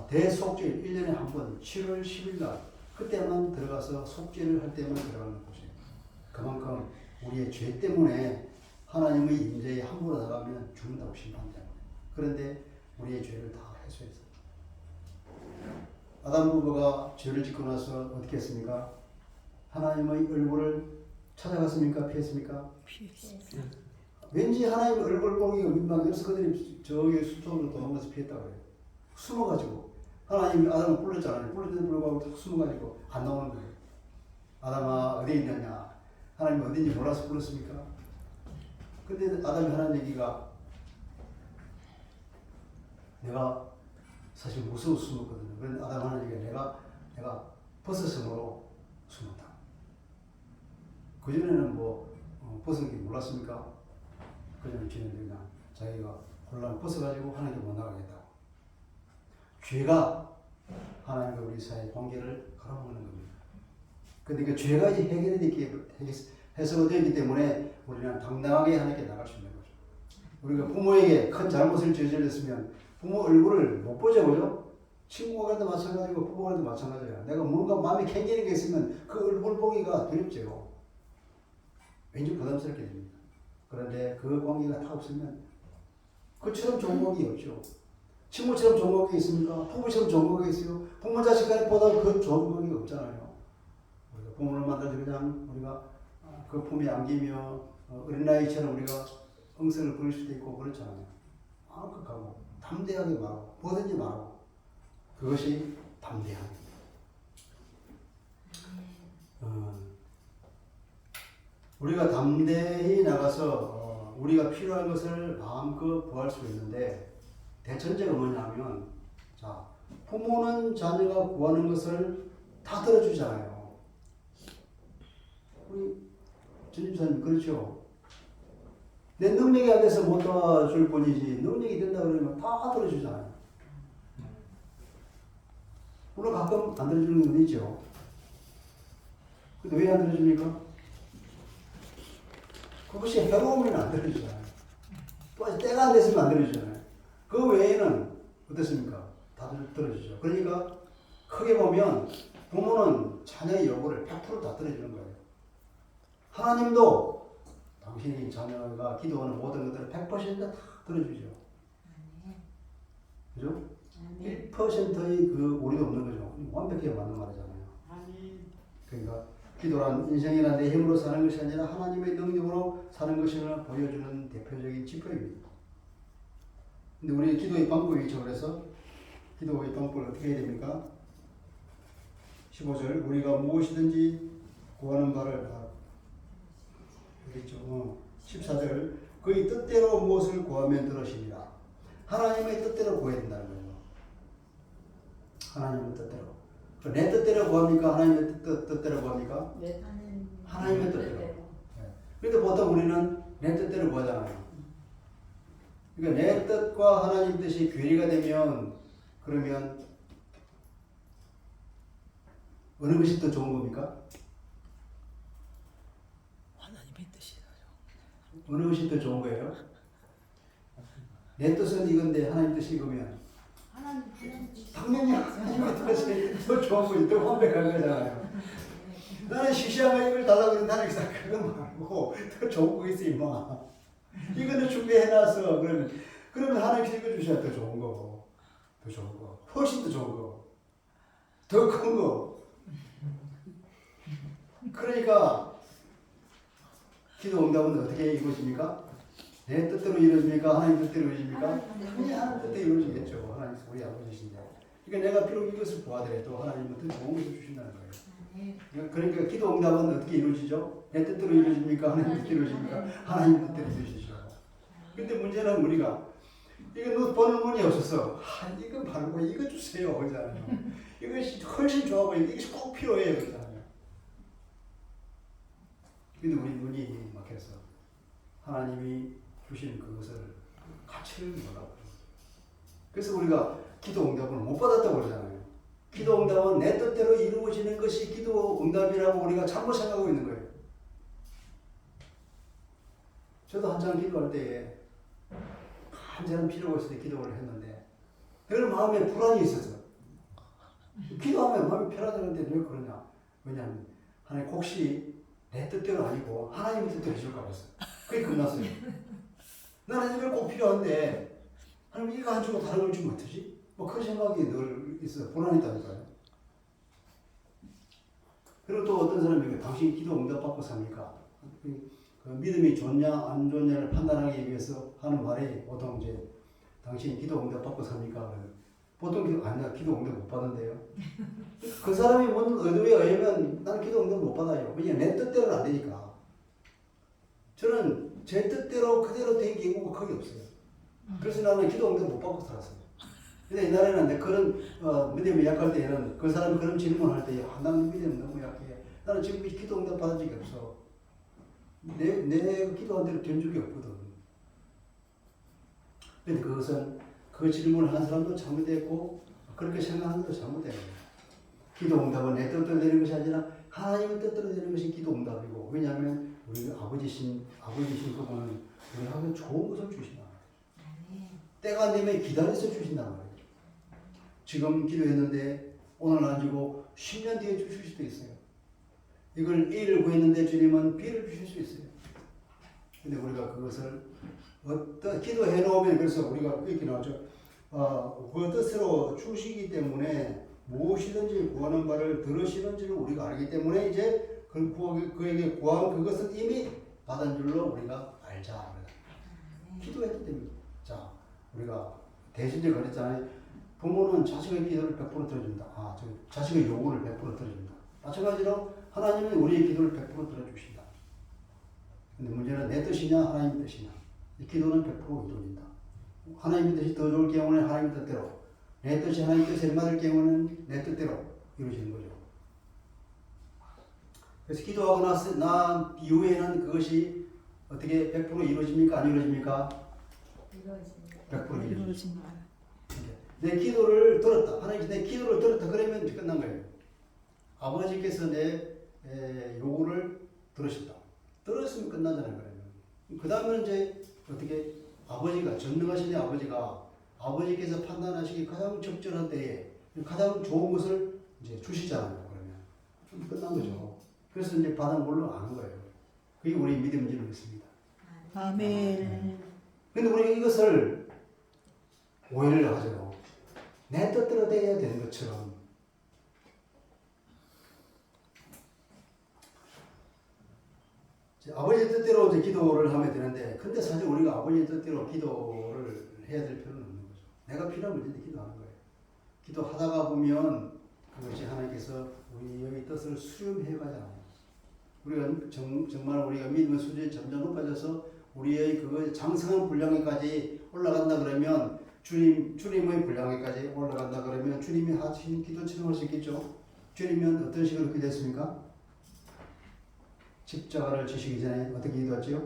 대속죄 1년에 한 번 7월 10일 날 그때만 들어가서 속죄를 할 때만 들어가는 곳이에요. 그만큼 우리의 죄 때문에 하나님의 임재에 함부로 나가면 죽는다고 심판 때문에. 그런데 우리의 죄를 다 해소했어요. 아담 부부가 죄를 짓고 나서 어떻게 했습니까? 하나님의 얼굴을 찾아갔습니까? 피했습니까? 피했습니다. 왠지 하나님의 얼굴 보기가 민망해서 그들이 저기 숲속으로 도망가서 피했다고 해요. 숨어가지고 하나님이 아담을 불렀잖아요. 불렀는데 불구하고 다 숨어가지고 안 나오는 거예요. 아담아 어디 있느냐? 하나님이 어딘지 몰라서 불렀습니까? 근데 아담이 하는 얘기가 내가 사실 무서워 숨었거든요. 그런데 아담 하는 얘기가 내가 버섯성으로 숨었다. 그전에는 벗은 게 몰랐습니까? 그전에 지내는 그냥 자기가 혼란 벗어가지고 하나님께 못 나가겠다고. 죄가 하나님과 우리 사이의 관계를 갈아먹는 겁니다. 근데 그 죄가 이제 해소가 되기 때문에 우리는 당당하게 하나님께 나갈 수 있는 거죠. 우리가 부모에게 큰 잘못을 저질렀으면 부모 얼굴을 못 보죠, 그죠? 친구가 가도 마찬가지고 부모가 가도 마찬가지야. 내가 뭔가 마음에 캥기는 게 있으면 그 얼굴 보기가 두렵죠. 왠지 부담스럽게 됩니다. 그런데 그 관계가 다 없으면 그처럼 종목이 없죠. 친구처럼 종목이 있습니까? 부부처럼 종목이 있어요. 부모 자식 간보다 그 종목이 없잖아요. 우리가 부모를 만날 때 그냥 우리가 그 품에 안기며 어린아이처럼 우리가 응성을 부릴 수도 있고 그렇잖아요. 마음껏 가고 담대하게 말하고 뭐든지 말하고 그것이 담대함입니다. 우리가 담대히 나가서 우리가 필요한 것을 마음껏 구할 수 있는데 대전제가 뭐냐면 자 부모는 자녀가 구하는 것을 다 들어주잖아요. 우리 전집사님 그렇죠? 내 능력이 안 돼서 못 도와줄 뿐이지 능력이 된다 그러면 다 들어주잖아요. 물론 가끔 안 들어주는 건 있죠. 근데 왜 안 들어줍니까? 그것이 해로우면 안 들어주잖아요. 또 때가 안 됐으면 안 들어주잖아요. 그 외에는 어떻습니까? 다들 들어주죠. 그러니까 크게 보면 부모는 자녀의 요구를 100% 다 들어주는 거예요. 하나님도 당신이 자녀가 기도하는 모든 것들을 100% 다 들어주죠. 그죠? 1%의 그 오류도 없는 거죠. 완벽하게 맞는 말이잖아요. 그러니까 기도란 인생이나 내 힘으로 사는 것이 아니라 하나님의 능력으로 사는 것을 보여주는 대표적인 지표입니다. 근데 우리 기도의 방법이 있죠. 그래서 기도의 방법을 어떻게 해야 됩니까? 15절 우리가 무엇이든지 구하는 바를 그랬죠. 14절 그의 뜻대로 무엇을 구하면 들으시리라. 하나님의 뜻대로 구해야 된다는 거예요. 하나님의 뜻대로. 내 뜻대로 구합니까? 하나님의 뜻대로 구합니까? 네. 하나님의 뜻대로. 네. 그런데 보통 우리는 내 뜻대로 구하잖아요. 그러니까 내 뜻과 하나님 뜻이 괴리가 되면 그러면 어느 것이 더 좋은 겁니까? 하나님의 뜻이 어느 것이 더 좋은 거예요? 내 뜻은 이건데 하나님 뜻이 이거면 당연히 하나님의 뜻이 더 좋은 거지, 더 완벽한 거잖아요. 나는 시시한 거 이걸 달라고 그러는데 하나님 그거 말고 더 좋은 거 있어 임마. 이거는 준비해놨어. 그러면 하나님께서 이거 주셔야 더 좋은 거, 더 좋은 거, 훨씬 더 좋은 거, 더 큰 거. 그러니까 기도 응답은 어떻게 이루어집니까? 내 뜻대로 이루어집니까? 하나님 뜻대로 이루어집니까? 당연히 하나님 뜻대로 이루어지겠죠. 하나님 우리 아버지신데. 그러니까 내가 비록 이것을 구하더라도 하나님은 더 좋은 것을 주신다는 거예요. 그러니까 기도 응답은 어떻게 이루어지죠? 내 뜻대로 이루어집니까? 하나님 뜻대로 이루어집니까? 하나님 뜻대로 이루어지죠. 근데 문제는 우리가 이거 버는 문이 없어서 이거 말고 이거 주세요 그러잖아요. 이것이 훨씬 좋아 보이고 이것이 꼭 필요해요 그러잖아요. 근데 우리 눈이 막혀서 하나님이 주신 그것을 가치를 몰라요. 그래서 우리가 기도 응답을 못 받았다고 그러잖아요. 기도 응답은 내 뜻대로 이루어지는 것이 기도 응답이라고 우리가 잘못 생각하고 있는 거예요. 저도 한참 기도할 때에 간절한 필요가 있을 때 기도를 했는데 그런 마음에 불안이 있어서 기도하면 마음이 편하다는데 왜 그러냐? 왜냐하면 하나님 혹시 내 뜻대로 아니고 하나님의 뜻대로 해줄까 봤어. 그게 겁났어요. 나는 이걸 꼭 필요한데 하나님 이거 안 주고 다른 걸 주면 어떡하지? 뭐 그 생각이 늘 있어. 불안했다니까요. 그리고 또 어떤 사람이 당신 기도 응답 받고 삽니까? 그 믿음이 좋냐 안 좋냐를 판단하기 위해서 하는 말이 보통 이제 당신 기도 응답 받고 삽니까? 보통 아니야 기도 응답 못 받는데요. 그 사람이 뭔 의도에 의하면 나는 기도 응답 못 받아요. 왜냐면 내 뜻대로는 안 되니까. 저는 제 뜻대로 그대로 된 경우가 거의 없어요. 그래서 나는 기도 응답 못 받고 살았어요. 근데 옛날에는 그런 믿음이 약할 때에는 그 사람이 그런 질문을 할 때 나는 믿음이 너무 약해. 나는 지금 기도 응답 받은 적이 없어. 내 기도한 대로 된 적이 없거든. 근데 그것은 그 질문을 한 사람도 잘못됐고 그렇게 생각하는 것도 잘못된 거예요. 기도 응답은 내 뜻대로 되는 것이 아니라 하나님의 뜻대로 되는 것이 기도 응답이고 왜냐하면 우리 아버지신 그분은 우리에게 좋은 것을 주신다. 때가 안 되면 기다려서 주신단 말이에요. 지금 기도했는데 오늘 안 주고 10년 뒤에 주실 수도 있어요. 이걸 A를 구했는데 주님은 B를 주실 수 있어요. 근데 우리가 그것을 기도해 놓으면 그래서 우리가 이렇게 나오죠. 그 뜻으로 주시기 때문에 무엇이든지 구하는 바를 들으시는 줄을 우리가 알기 때문에 이제 그에게 구한 그것은 이미 받은 줄로 우리가 알자. 기도했기 때문에. 자, 우리가 대신제 그랬잖아요. 부모는 자식의 기도를 100% 들어준다. 자식의 요구를 100% 들어준다. 마찬가지로 하나님은 우리의 기도를 100% 들어주신다. 근데 문제는 내 뜻이냐 하나님 뜻이냐. 이 기도는 100% 이루어진다. 하나님의 뜻이 더 좋을 경우는 하나님 뜻대로, 내 뜻이 하나님 뜻에 맞을 경우는 내 뜻대로 이루어지는 거죠. 그래서 기도하고 난 이후에는 그것이 어떻게 100% 이루어집니까? 안 이루어집니까? 100% 이루어집니다. 내 기도를 들었다. 하나님께서 내 기도를 들었다. 그러면 이제 끝난 거예요. 아버지께서 내 요구를 들으셨다. 들었으면 끝나잖아요. 그 다음에 이제 어떻게 아버지가 전능하신 아버지께서 판단하시기 가장 적절한 때에 가장 좋은 것을 이제 주시잖아요. 그러면 끝난 거죠. 그래서 이제 받은 걸로 아는 거예요. 그게 우리 믿음인 줄 믿습니다. 아멘. 근데 우리가 이것을 오해를 하죠. 내 뜻대로 돼야 되는 것처럼. 아버지 뜻대로 이제 기도를 하면 되는데, 근데 사실 우리가 아버지 뜻대로 기도를 해야 될 필요는 없는 거죠. 내가 필요하면 언제든 기도하는 거예요. 기도하다가 보면 그것이 하나님께서 우리의 뜻을 수렴해 가잖아요. 우리가 정말 우리가 믿음의 수준이 점점 높아져서 우리의 그 장성한 분량에까지 올라간다 그러면 주님의 분량에까지 올라간다 그러면 주님이 하신 기도처럼 할 수 있겠죠. 주님은 어떤 식으로 기도했습니까? 십자가를 지시기 전에 어떻게 기도했죠?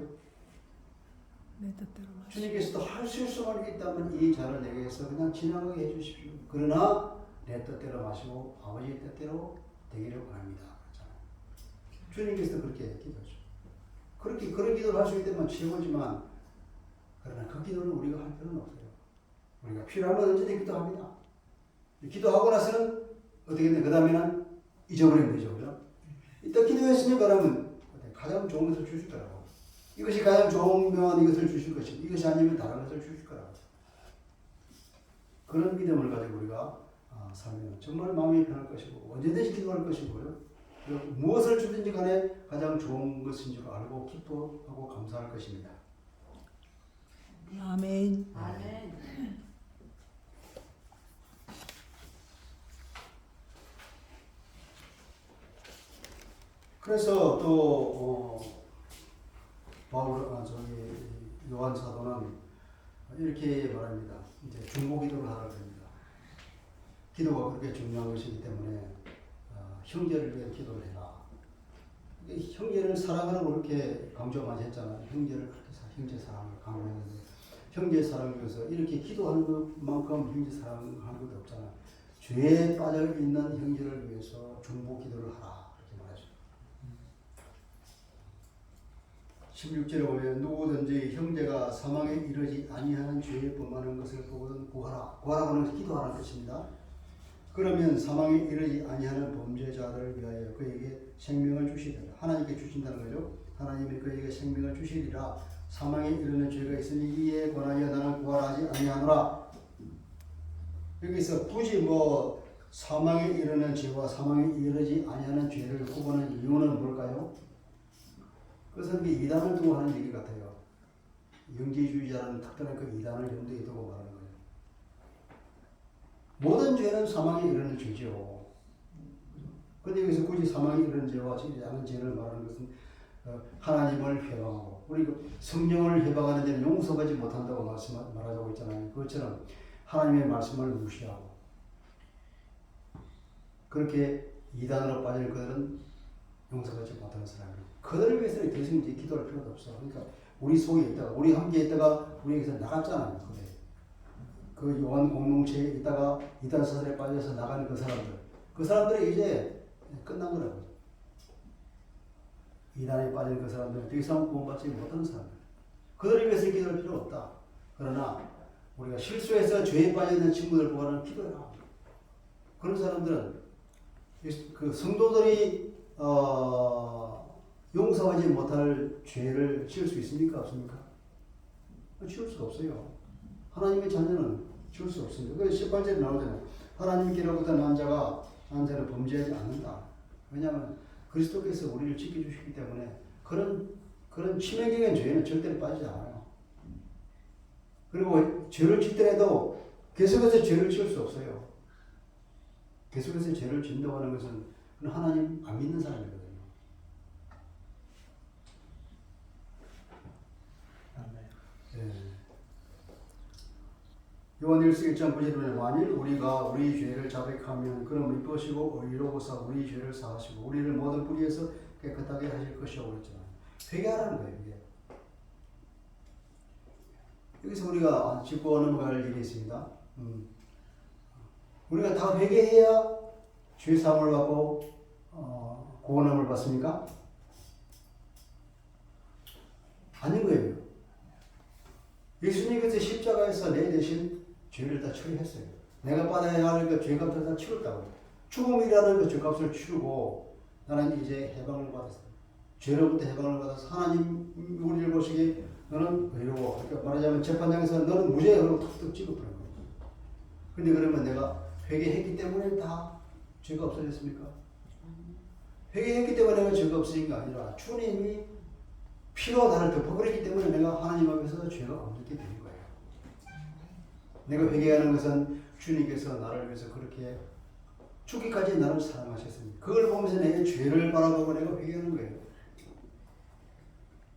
내 뜻대로 마시고 주님께서도 할 수 있으면 있다면 이 잔을 내게서 그냥 지나가게 해주십시오. 그러나 내 뜻대로 마시고 아버지의 뜻대로 되기를 원합니다. 그렇잖아요. 주님께서도 그렇게 기도하죠. 그렇게 그런 기도를 할 수 있다면 최고지만, 그러나 그 기도는 우리가 할 필요는 없어요. 우리가 필요하면 언제든 기도합니다. 기도하고 나서는 어떻게 되냐? 그 다음에는 잊어버리면 되죠. 그죠? 이따 기도했으니 그러면 가장 좋은 것을 주실 거라고. 이것이 가장 좋으면 이것을 주실 것이고, 이것이 아니면 다른 것을 주실 거라고. 그런 믿음을 가지고 우리가 살면 정말 마음이 편할 것이고, 언제든지 기도할 것이고요. 무엇을 주든지 간에 가장 좋은 것인 줄 알고 기뻐하고 감사할 것입니다. 아멘. 아멘. 그래서 또 요한 사도는 이렇게 말합니다. 이제 중보 기도를 하라고 합니다. 기도가 그렇게 중요한 것이기 때문에 형제를 위해 기도를 해라. 형제를 사랑하라고 그렇게 강조 많이 했잖아요. 형제 사랑을 강조했는데, 형제 사랑을 위해서 이렇게 기도하는 것만큼 형제 사랑하는 것도 없잖아요. 죄에 빠져 있는 형제를 위해서 중보 기도를 하라. 16절에 보면 누구든지 형제가 사망에 이르지 아니하는 죄에 범하는 것을 보거든 구하라. 구하라고는 기도하라는 뜻입니다. 그러면 사망에 이르지 아니하는 범죄자를 위하여 그에게 생명을 주시리라. 하나님께 주신다는 거죠. 하나님이 그에게 생명을 주시리라. 사망에 이르는 죄가 있으니 이에 권하여 나는 구하라 하지 아니하노라. 여기서 굳이 사망에 이르는 죄와 사망에 이르지 아니하는 죄를 구분하는 이유는 뭘까요? 그것은 이단을 두고 하는 얘기 같아요. 영지주의자는 특별한 그 이단을 염두에 두고 말하는 거예요. 모든 죄는 사망에 이르는 죄죠. 그런데 여기서 굳이 사망에 이르는 죄와 지지 않은 죄를 말하는 것은 하나님을 회방하고, 우리 성령을 회방하는 데는 용서하지 못한다고 말하자고 있잖아요. 그것처럼 하나님의 말씀을 무시하고, 그렇게 이단으로 빠질 그들은 용서하지 못하는 사람이에요. 그들을 위해서는 더 이상 이제 기도할 필요도 없어. 그러니까 우리 속에 있다가, 우리 함께 있다가 우리 여기서 나갔잖아요. 그래. 그 요한 공동체에 있다가 이단 사슬에 빠져서 나가는 그 사람들이 이제 끝난 거라고. 이단에 빠진 그 사람들은 더 이상 구원받지 못하는 사람들. 그들을 위해서 기도할 필요 없다. 그러나 우리가 실수해서 죄에 빠져있는 친구들 보고는 기도해라. 그런 사람들은 그 성도들이 용서하지 못할 죄를 지을 수 있습니까? 없습니까? 지을 수가 없어요. 하나님의 자녀는 지을 수 없습니다. 그래서 18절에 나오잖아요. 하나님께로부터 난 자는 범죄하지 않는다. 왜냐하면 그리스도께서 우리를 지켜주시기 때문에 그런 치명적인 죄는 절대로 빠지지 않아요. 그리고 죄를 짓더라도 계속해서 죄를 지을 수 없어요. 계속해서 죄를 짓는다고 하는 것은 하나님 안 믿는 사람이거든요. 네. 요한일서 1장 9절에 만일 우리가 우리 죄를 자백하면 그럼 이쁘시고 의로우사 우리 죄를 사하시고 우리를 모든 불의에서 깨끗하게 하실 것이라고 그랬잖아요. 회개하라는 거예요. 이게. 여기서 우리가 짚고 넘어갈 일이 있습니다. 우리가 다 회개해야 죄 사함을 받고 구원함을 받습니까? 아닌 거예요. 예수님께서 십자가에서 내 대신 죄를 다 처리했어요. 내가 받아야 할 그 죄값을 다 치렀다고. 죽음이라는 그 죄값을 치르고 나는 이제 해방을 받았어요. 죄로부터 해방을 받아서 하나님 우리를 보시기에 너는 의로워. 그러니까 말하자면 재판장에서 너는 무죄라고 툭툭 찍어버린 거예요. 근데 그러면 내가 회개했기 때문에 다 죄가 없어졌습니까? 회개했기 때문에 내가 죄가 없으신 게 아니라 주님이 피로 나를 덮어버렸기 때문에 내가 하나님 앞에서 죄가 없게 되는 거예요. 내가 회개하는 것은 주님께서 나를 위해서 그렇게 죽기까지 나를 사랑하셨습니다. 그걸 보면서 내 죄를 바라보고 내가 회개하는 거예요.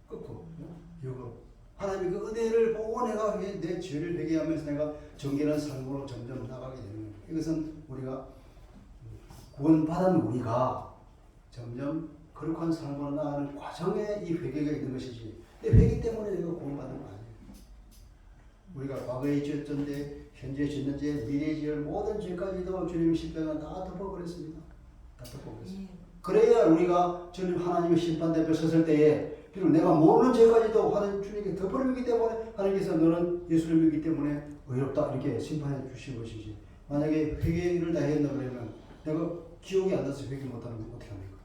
끝고 이거 하나님의 그 은혜를 보고 내가 내 죄를 회개하면서 내가 정결한 삶으로 점점 나가게 되는 거예요. 이것은 우리가 구원받은 우리가 점점 거룩한 삶으로 나가는 과정에 이 회개가 있는 것이지. 회개 때문에 내가 구원받은 거 아니에요. 우리가 과거에 지었던 죄, 현재 짓는 죄, 미래에 지을 모든 죄까지도 주님의 십자가가 다 덮어버렸습니다. 다 덮어버렸습니다. 그래야 우리가 주님 하나님의 심판대 앞에 섰을 때에 비록 내가 모르는 죄까지도 하나님 주님께 덮어버리기 때문에 하나님께서 너는 예수를 믿기 때문에 의롭다 이렇게 심판해 주신 것이지. 만약에 회개를 다 했나 그러면 내가 기억이 안 나서 회개 못하는 건 어떻게 합니까?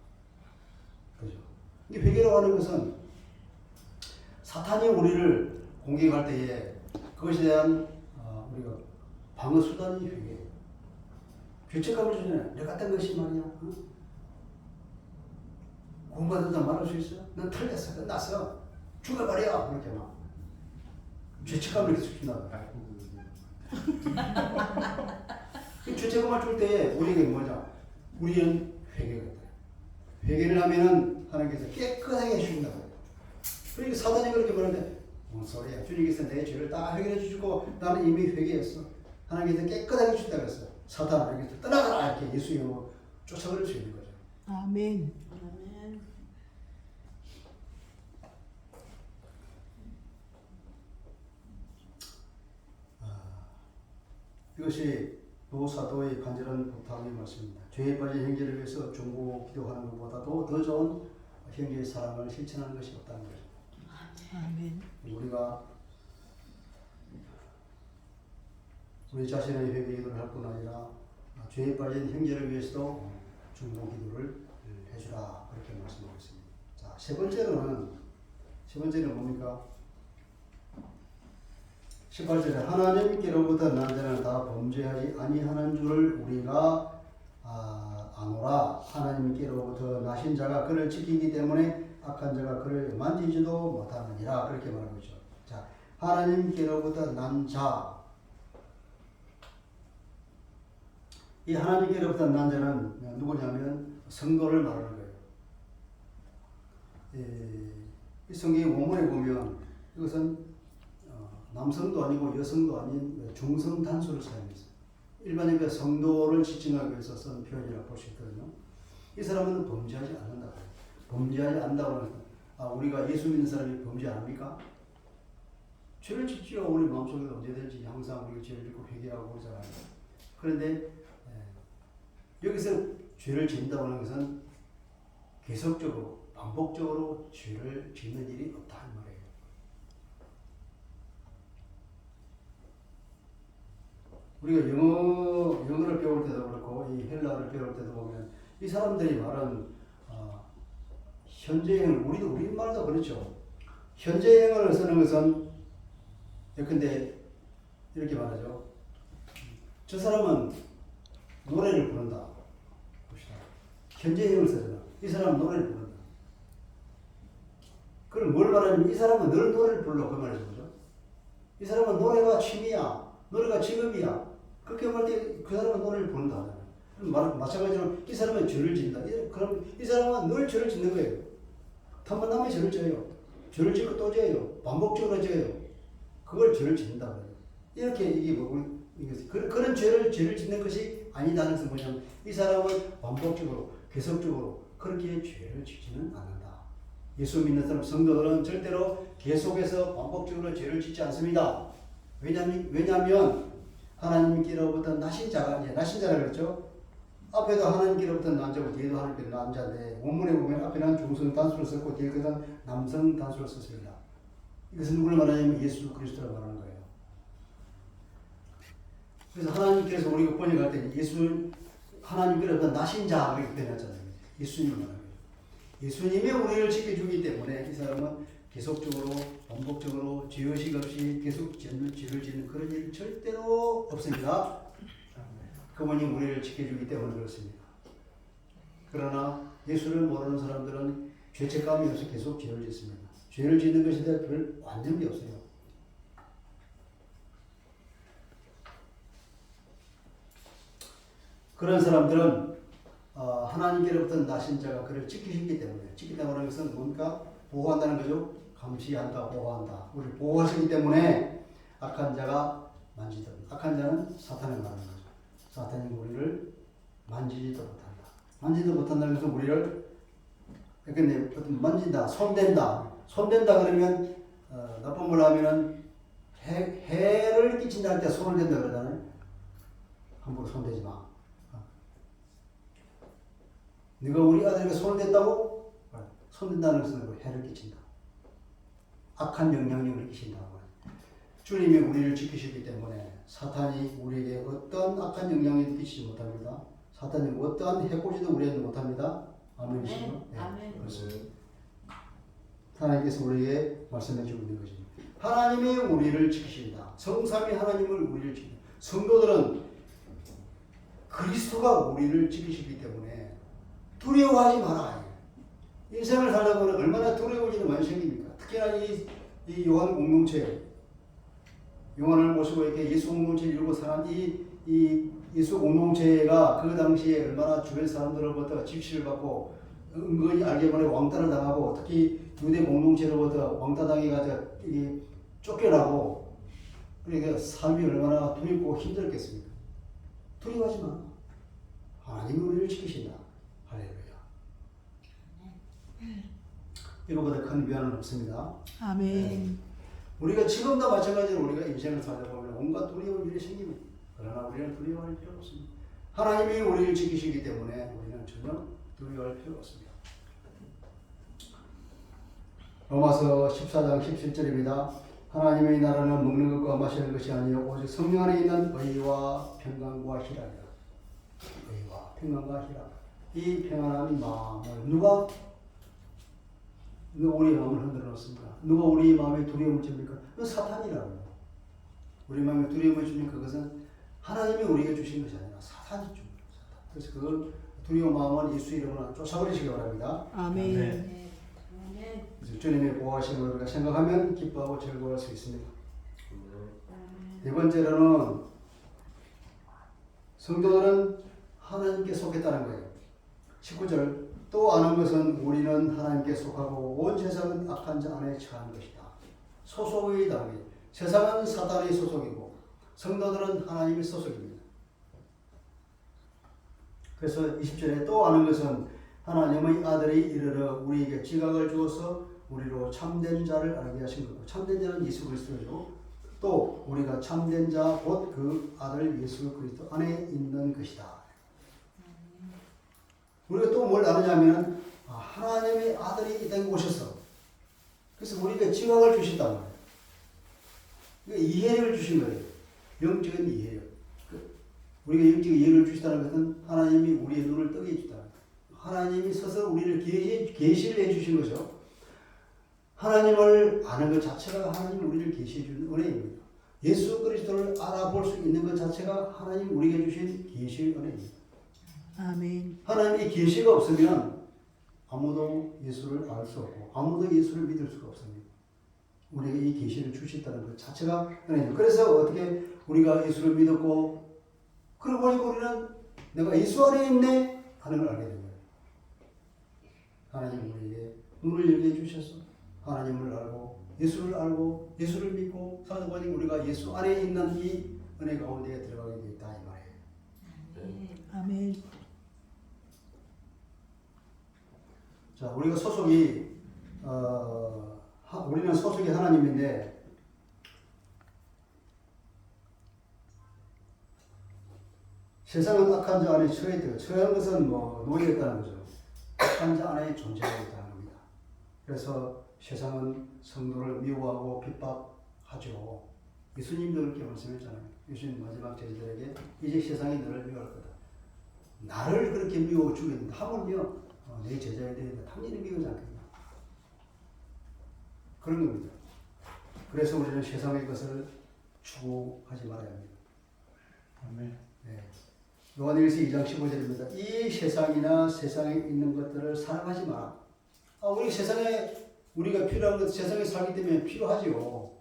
그죠? 이 회개라고 하는 것은 사탄이 우리를 공격할 때에 그것에 대한 우리가 방어 수단이 회개예요. 죄책감을 주잖아요. 내가 딴 것이 말이야. 응? 구원받았다 말할 수 있어요? 넌 틀렸어. 끝났어. 죽어버려. 그렇게 막. 죄책감을 계속 준다. 죄책감을 줄 때에 우리에게 뭐냐? 우리는 회개가 있다. 회개를 하면은 하나님께서 깨끗하게 해주신다고. 그러니까 사단이 그렇게 말하는데 뭔 소리야? 주님께서 내 죄를 다 해결해 주시고 나는 이미 회개했어. 하나님께서 깨끗하게 주신다 그랬어. 사단 하나님께서 떠나가라 이렇게 예수 이름으로 쫓아버릴 수 있는 거죠. 아멘. 아멘. 이것이 노사도의 간절한 부탁의 말씀입니다. 죄에 빠진 형제를 위해서 중보 기도하는 것보다도 더 좋은 형제의 사랑을 실천하는 것이 없다는 거죠. 아멘. 우리가 우리 자신의 회개 기도를 할 뿐 아니라 죄에 빠진 형제를 위해서도 중보 기도를 해주라 그렇게 말씀하고 있습니다. 자, 세 번째는 뭡니까? 18절에 하나님께로부터 난 자는 다 범죄하지 아니하는 줄을 우리가 아노라. 하나님께로부터 나신 자가 그를 지키기 때문에 악한 자가 그를 만지지도 못하느니라 그렇게 말하고 있죠. 자, 하나님께로부터 난 자. 이 하나님께로부터 난 자는 누구냐면 성도를 말하는 거예요. 이 성경의 원문에 보면 이것은 남성도 아니고 여성도 아닌 중성 단수를 사용했어요. 일반적으로 성도를 지칭하기 위해서 쓴 표현이라고 볼 수 있거든요. 이 사람은 범죄하지 않는다고 해요. 범죄하지 않는다고 하는 우리가 예수 믿는 사람이 범죄 안 합니까? 죄를 짓지요. 우리 마음속에 언제든지 항상 우리가 죄를 짓고 회개하고 그러잖아요. 그런데 여기서 죄를 짓는다고 하는 것은 계속적으로 반복적으로 죄를 짓는 일이 없다 이 말이에요. 우리가 영어를 배울 때도 그렇고 이 헬라어를 배울 때도 보면 이 사람들이 말한 현재형을 우리도 우리말도 그렇죠. 현재형을 쓰는 것은 예컨대 이렇게 말하죠. 저 사람은 노래를 부른다. 봅시다. 현재형을 쓰잖아. 이 사람은 노래를 부른다. 그럼 뭘 말하냐면 이 사람은 늘 노래를 불러 그 말이죠. 그죠? 이 사람은 노래가 취미야. 노래가 직업이야. 그렇게 말 때 그 사람은 노래를 부른다. 마찬가지로 이 사람은 죄를 짓는다. 그럼 이 사람은 늘 죄를 짓는 거예요. 탐만 남의 죄를 져요. 죄를 짓고 또 져요. 반복적으로 져요. 그걸 죄를 짓는다. 이렇게 이게 뭐고 그런 죄를 짓는 것이 아니다는 것은 뭐냐면 이 사람은 반복적으로 계속적으로 그렇게 죄를 짓지는 않는다. 예수 믿는 사람 성도들은 절대로 계속해서 반복적으로 죄를 짓지 않습니다. 왜냐하면 하나님께로부터 나신 자라 그랬죠. 앞에도 하나님께로부터 난 자고 뒤에도 하나님께로부터 난 자인데 원문에 보면 앞에는 중성 단수를 썼고 뒤에 그다음 남성 단수를 썼습니다. 이것은 누구를 말하냐면 예수 그리스도를 말하는 거예요. 그래서 하나님께서 우리가 번역할 때 하나님께로부터 나신 자 그렇게 표현하잖아요. 예수님을 말하는 거예요. 예수님이 우리를 지켜주기 때문에 이 사람은 계속적으로 반복적으로 죄의식 없이 계속 죄를 짓는 그런 일은 절대로 없습니다. 그분이 우리를 지켜주기 때문에 그렇습니다. 그러나 예수를 모르는 사람들은 죄책감이 없이 계속 죄를 짓습니다. 죄를 짓는 것에 대해 별 관념이 없어요. 그런 사람들은 하나님께로부터 나신 자가 그를 지키셨기 때문에, 지킨다고 하는 것은 뭔가 보호한다는 거죠. 감시한다, 보호한다. 우리를 보호하시기 때문에 악한 자가 만지든, 악한 자는 사탄을 말하는 거죠. 사탄이 우리를 만지지도 못한다. 만지지도 못한다는 것은 우리를 근데 만진다, 손댄다. 손댄다 그러면 나쁜 말로 하면은 해를 끼친다 할 때 손을 댄다 그러잖아요. 함부로 손대지 마. 네가 우리 아들에게 손을 댔다고? 손댄다는 것은 해를 끼친다. 악한 영향력을 끼친다고. 주님이 우리를 지키시기 때문에 사탄이 우리에게 어떤 악한 영향을 끼치지 못합니다. 사탄이 어떠한 해코지도 우리에게 못합니다. 아멘이시죠? 네. 아멘. 그렇습니다. 하나님께서 우리에게 말씀해 주고 있는 것입니다. 하나님이 우리를 지키신다. 성삼위 하나님을 우리를 지킨다. 성도들은 그리스도가 우리를 지키시기 때문에 두려워하지 마라. 인생을 살다 보면 얼마나 두려워지는 많이 생깁니까? 특히나 이 요한 공동체, 요한을 모시고 이렇게 예수 공동체를 이루고 사는 이 예수 공동체가 그 당시에 얼마나 주변 사람들로부터 집시를 받고 은근히 알게 모르게 왕따를 당하고 특히 유대 공동체로부터 왕따당해가지고 쫓겨나고 그러니까 삶이 얼마나 두렵고 힘들겠습니까? 두려워하지 마. 하나님이 우리를 지키신다. 할렐루야. 이거보다 큰 위안은 없습니다. 아멘. 우리가 지금도 마찬가지로 우리가 인생을 살다 보면 온갖 두려운 일이 생깁니다. 그러나 우리는 두려워할 필요 없습니다. 하나님이 우리를 지키시기 때문에 우리는 전혀 두려워할 필요 없습니다. 로마서 14장 17절입니다. 하나님의 나라는 먹는 것과 마시는 것이 아니요 오직 성령 안에 있는 의와 평강과 희락이라. 의와 평강과 희락. 이 평안한 마음을 누가 우리 마음을 흔들어 놓습니까? 누가 우리 마음에 두려움을 줍니까? 그건 사탄이라고요. 우리 마음에 두려움을 주면 그것은 하나님이 우리에게 주신 것이 아니라 사탄이 줍니다. 사탄. 그래서 그걸 두려운 마음은 예수 이름으로 쫓아버리시기 바랍니다. 아멘. 네. 아멘. 그래서 주님의 보호하심을 우리가 생각하면 기뻐하고 즐거워할 수 있습니다. 네 번째로는 성도들은 하나님께 속했다는 거예요. 19절 또 아는 것은 우리는 하나님께 속하고 온 세상은 악한 자 안에 처한 것이다. 소속의 단계. 세상은 사탄의 소속이고 성도들은 하나님의 소속입니다. 그래서 20절에 또 아는 것은 하나님의 아들이 이르러 우리에게 지각을 주어서 우리로 참된 자를 알게 하신 거고 참된 자는 예수 그리스도죠. 또 우리가 참된 자 곧 그 아들 예수 그리스도 안에 있는 것이다. 우리가 또 뭘 아느냐면 하나님의 아들이 이 땅에 오셔서 그래서 우리에게 지각을 주신단 말이에요. 그러니까 이해를 주신 거예요. 영적인 이해력. 우리가 영적인 이해를 주시다는 것은 하나님이 우리의 눈을 뜨게 해주다. 하나님이 서서 우리를 계시를 해주신 거죠. 하나님을 아는 것 자체가 하나님이 우리를 계시해 주는 은혜입니다. 예수 그리스도를 알아볼 수 있는 것 자체가 하나님 우리에게 주신 계시의 은혜입니다. 아멘. 하나님의 계시가 없으면 아무도 예수를 알 수 없고 아무도 예수를 믿을 수가 없습니다. 우리에게 이 계시를 주셨다는 것 자체가 은혜입니다. 그래서 어떻게 우리가 예수를 믿었고 그러고 보니까 우리는 내가 예수 안에 있네 하는 걸 알게 된 거예요. 하나님 우리에게 눈을 열게 해주셔서 하나님을 알고 예수를 믿고 살다 보니 우리가 예수 안에 있는 이 은혜 가운데 들어가게 되었다 이 말이에요. 아멘. 자, 우리가 소속이 우리는 소속이 하나님인데 세상은 악한 자 안에 처해 있다. 처한 것은 놓여 있다는 거죠. 악한 자 안에 존재하고 있다는 겁니다. 그래서 세상은 성도를 미워하고 핍박하죠. 예수님도 그렇게 말씀했잖아요. 예수님 마지막 제자들에게 이제 세상이 너를 미워할 거다. 나를 그렇게 미워 주겠는데 하물며 내 제자에 대해 당연히 미워하지 않겠나. 그런 겁니다. 그래서 우리는 세상의 것을 추구하지 말아야 합니다. 아멘. 네. 요한일서 2장 15절입니다. 이 세상이나 세상에 있는 것들을 사랑하지 마라. 우리 세상에 우리가 필요한 것 세상에 살기 때문에 필요하죠.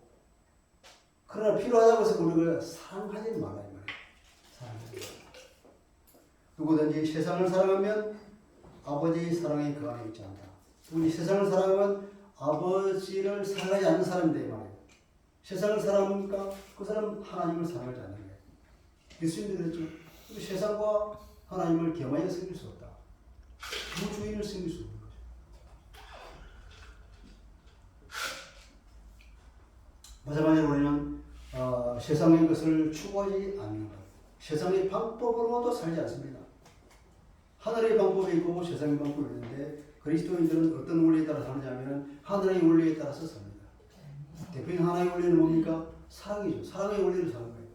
그러나 필요하다고 해서 우리가 사랑하지는 말아요. 사랑하지 말아요. 누구든지 세상을 사랑하면 아버지의 사랑이 그 안에 있지 않다. 우리 세상을 사랑하면 아버지를 사랑하지 않는 사람인데 말이에요. 세상을 사랑합니까? 그 사람 하나님을 사랑하지 않는 거예요. 예수님도 그랬죠. 세상과 하나님을 겸하여 섬길 수 없다. 두 주인을 섬길 수 없는 거죠. 마지막으로 우리는 세상의 것을 추구하지 않는 것. 세상의 방법으로도 살지 않습니다. 하늘의 방법이 있고 세상의 방법이 있는데 그리스도인들은 어떤 원리에 따라 사느냐면 하늘의 원리에 따라서 삽니다. 대표적인 하나의 원리는 뭡니까? 사랑이죠. 사랑의 원리로 사는 거예요.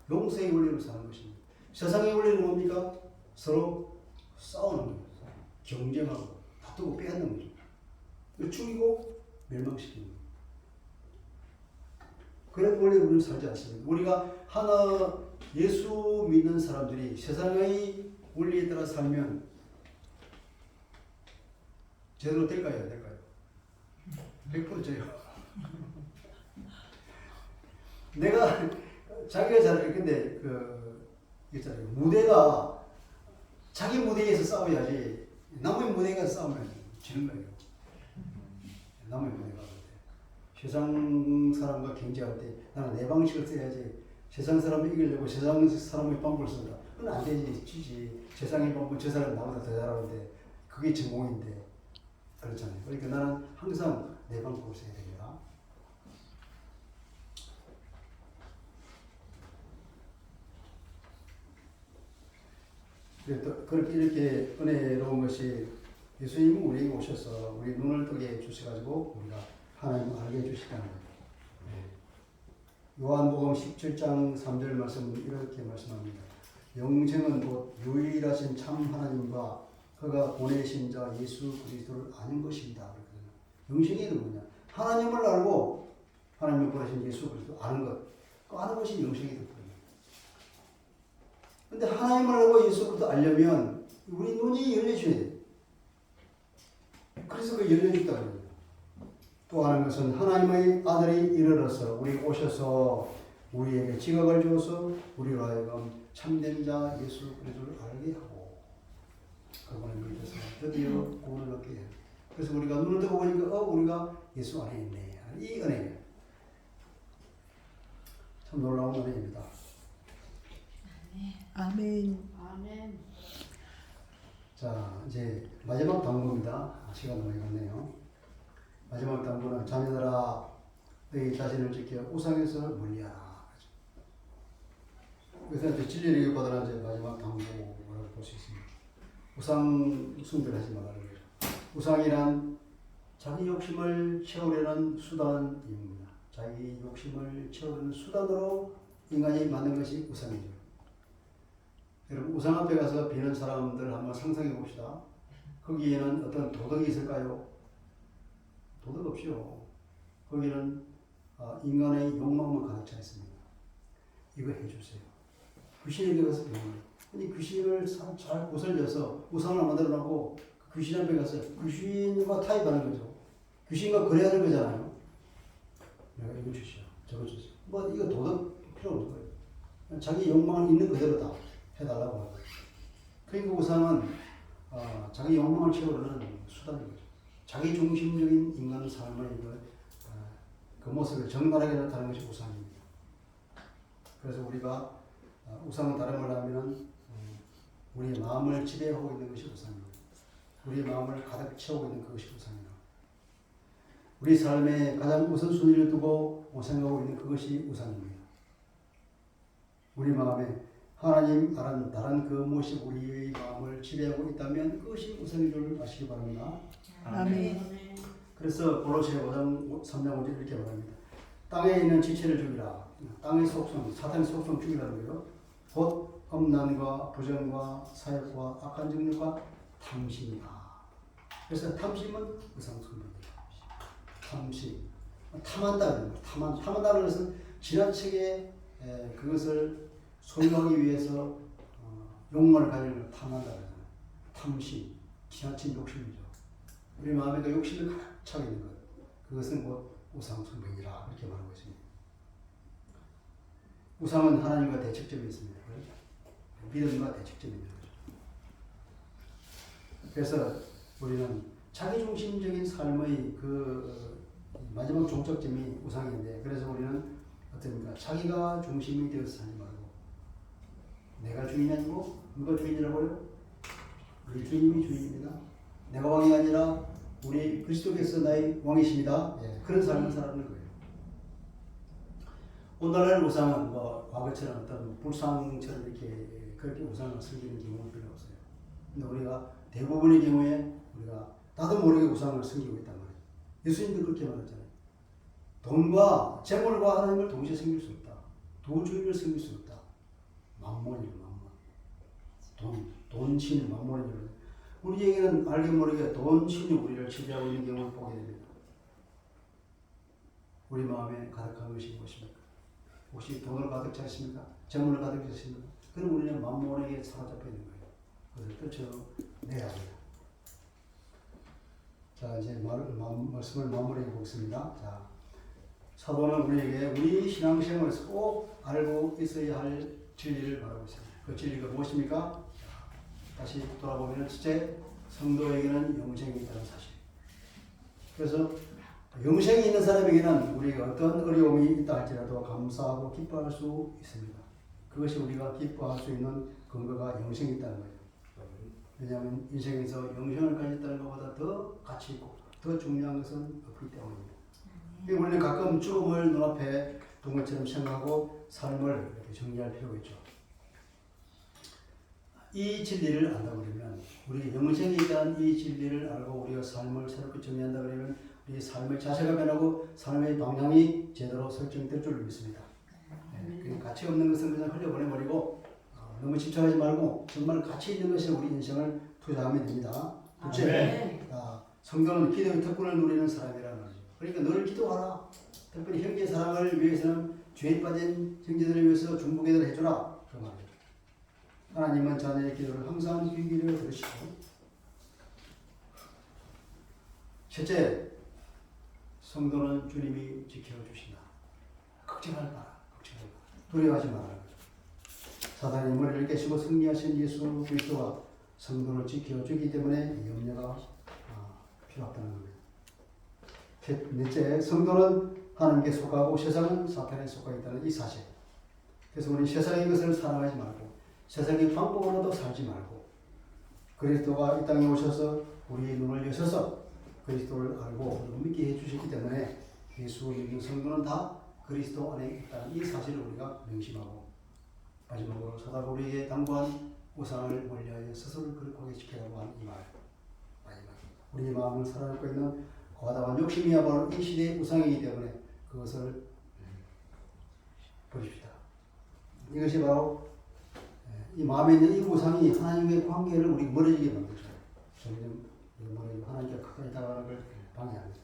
용서의 원리로 사는 것입니다. 세상의 원리는 뭡니까? 서로 싸우는 거예요. 경쟁하고 다투고 빼앗는 거죠. 죽이고 멸망시키는 거예요. 그런 원리로 우리는 살지 않습니다. 우리가 하나 예수 믿는 사람들이 세상의 원리에 따라 살면 제대로 될까요? 안 될까요? 100%죠. 내가 자기가 잘 근데 있잖아요. 무대가 자기 무대에서 싸워야지 남의 무대에 가서 싸우면 지는 거예요. 남의 무대가 세상 사람과 경쟁할 때 나는 내 방식을 써야지 세상 사람을 이기려고 세상 사람의 방법을 쓴다. 그건 안 되지. 지지. 세상의 방법 저 사람 나보다 더 잘하는데 그게 전공인데 그렇잖아요. 그러니까 나는 항상 내 방법을 써야 됩니다. 그렇게 이렇게 은혜로운 것이 예수님은 우리에게 오셔서 우리 눈을 뜨게 주셔가지고 우리가 하나님을 알게 해주시다는 거예요. 요한복음 17장 3절 말씀은 이렇게 말씀합니다. 영생은 곧 유일하신 참 하나님과 그가 보내신 자 예수 그리스도를 아는 것입니다. 영생이 뭐냐? 하나님을 알고 하나님을 보내신 예수 그리스도 아는 것. 그 아는 것이 영생이 되거든요. 근데 하나님을 알고 예수 그리스도 알려면 우리 눈이 열려줘야 돼요. 그래서 그 열려줬다고 합니다. 또 하는 것은 하나님의 아들이 이르러서 우리 오셔서 우리에게 지각을 주어서 우리로 하여금 참된 자 예수 그리스도를 알게 하고 그분을 믿어서 드디어 구원을 얻게 해요. 그래서 우리가 눈을 뜨고 보니까 우리가 예수 안에 있네. 이 은혜예요. 참 놀라운 은혜입니다. 아멘. 아멘. 자, 이제 마지막 당부입니다. 시간 많이 갔네요. 마지막 당부는 자녀들아 너희 자신을 지켜 우상에서 멀리하라. 그래서 진리를 받으라 이제 마지막 당부라고 볼 수 있습니다. 우상 숭배하지 말라는 거죠. 우상이란 자기 욕심을 채우려는 수단입니다. 자기 욕심을 채우려는 수단으로 인간이 만든 것이 우상이죠. 여러분 우상 앞에 가서 비는 사람들 한번 상상해 봅시다. 거기에는 어떤 도덕이 있을까요? 도덕 없죠. 거기는 인간의 욕망만 가득 차 있습니다. 이거 해주세요. 귀신에게 가서 아니 귀신을 잘 구슬려서 우상을 만들어 놓고 귀신 앞에 가서 귀신과 타협하는 거죠. 귀신과 거래하는 거잖아요. 내가 이거 주시오. 저거 주세요. 뭐 이거 도덕 필요 없는 거예요. 자기 욕망을 있는 그대로 다 해달라고 하고. 그러니까 우상은 자기 욕망을 채우려는 수단인 거죠. 자기 중심적인 인간 삶의 그 모습을 정갈하게 나타내는 것이 우상입니다. 그래서 우리가 우상은 다른 말로 하면 우리의 마음을 지배하고 있는 것이 우상입니다. 우리의 마음을 가득 채우고 있는 그것이 우상입니다. 우리 삶에 가장 우선순위를 두고 생각하고 있는 그것이 우상입니다. 우리 마음에 하나님 다른 그 무엇이 우리의 마음을 지배하고 있다면 그것이 우상인 줄 아시기 바랍니다. 아멘. 그래서 골로새 5장 3장 5절 이렇게 말합니다. 땅에 있는 지체를 죽이라. 땅의 속성, 사탄의 속성 죽이라는 거예요. 곧 험난과 부정과 사욕과 악한 정욕과 탐심이다. 그래서 탐심은 우상숭배입니다. 탐심, 탐한다는 거예요. 탐한다는 것은 지나치게 그것을 소유하기 위해서 욕망을 가지는 걸 탐한다는 거예요. 탐심, 지나친 욕심이죠. 우리 마음에도 욕심이 가득 차 있는 것. 그것은 곧 우상 숭배이라 그렇게 말하고 있습니다. 우상은 하나님과 대척점이 있습니다. 믿음과 대척점이 있는 거죠. 그래서 우리는 자기중심적인 삶의 그 마지막 종착점이 우상인데, 그래서 우리는 어떻습니까? 자기가 중심이 되어서 살지 말고 내가 주인이 아니고 누가 주인이라고요? 우리 주님이 주인입니다. 내가 왕이 아니라 우리 그리스도께서 나의 왕이십니다. 예, 그런 삶을 살아가는 거예요. 오늘날 우상은 뭐 과거처럼 어떤 불상처럼 이렇게 그렇게 우상을 섬기는 경우는 별로 없어요. 근데 우리가 대부분의 경우에 우리가 나도 모르게 우상을 섬기고 있단 말이에요. 예수님도 그렇게 말했잖아요. 돈과 재물과 하나님을 동시에 섬길 수 없다. 두 주인을 섬길 수 없다. 만몬이에요, 만몬. 돈신, 만몬이에요. 우리에게는 알게 모르게 돈신이 우리를 지배하고 있는 경우를 보게 됩니다. 우리 마음에 가득한 것이 무엇입니까? 혹시 돈을 가득 차십니까? 재물을 가득 차십니까? 그럼 우리는 만몬에게 사로잡혀 있는 거예요. 그래서 떨쳐내야 합니다. 자, 이제 말씀을 마무리해 보겠습니다. 자, 사도는 우리에게 우리 신앙생활에서 꼭 알고 있어야 할 진리를 말하고 있습니다. 그 진리가 무엇입니까? 다시 돌아보면 첫째, 성도에게는 영생이 있다는 사실. 그래서 영생이 있는 사람에게는 우리가 어떤 어려움이 있다 할지라도 감사하고 기뻐할 수 있습니다. 그것이 우리가 기뻐할 수 있는 근거가 영생이 있다는 거예요. 왜냐하면 인생에서 영생을 가졌다는 것보다 더 가치 있고 더 중요한 것은 없기 때문입니다. 우리는 가끔 죽음을 눈앞에 둔 것처럼 생각하고 삶을 이렇게 정리할 필요가 있죠. 이 진리를 안다 그러면, 우리 영생에 대한 이 진리를 알고 우리가 삶을 새롭게 정리한다 그러면 우리 삶의 자세가 변하고 삶의 방향이 제대로 설정될 줄 믿습니다. 네, 가치 없는 것은 그냥 흘려보내버리고 너무 집착하지 말고 정말 가치 있는 것에 우리 인생을 투자하면 됩니다. 둘째, 성도는 기도의 특권을 누리는 사람이라는 거죠. 그러니까 늘 기도하라. 특별히 형제 사랑을 위해서는 죄에 빠진 형제들을 위해서 중보기도를 해주라. 그 말이에요. 하나님은 자녀의 기도를 항상 귀기를 들으시고. 셋째, 성도는 주님이 지켜주신다. 걱정하지 마라. 두려워하지 마라. 사단의 머리를 깨시고 승리하신 예수 그리스도가 성도를 지켜주기 때문에 염려가 필요 없다는 겁니다. 넷째, 성도는 하나님께 속하고 세상은 사탄에 속하 있다는 이 사실. 그래서 우리 세상의 것을 사랑하지 말고 세상의 방법으로도 살지 말고 그리스도가 이 땅에 오셔서 우리의 눈을 여셔서 그리스도를 알고 믿게 해주셨기 때문에 예수 믿는 성도는 다 그리스도 안에 있다는 이 사실을 우리가 명심하고, 마지막으로 사도가 우리에게 당부한 우상을 멀리하여 스스로를 거룩하게 지켜라고 하는 이 말. 마지막, 우리의 마음을 사로잡고 있는 과다한 욕심이야말로 이 시대의 우상이기 때문에 그것을 버립시다. 이것이 바로 이 마음에 있는 이 우상이 하나님의 관계를 우리 멀어지게 만들죠. 점점 멀어지고 하나님께 가까이 다가가는 걸 방해합니다.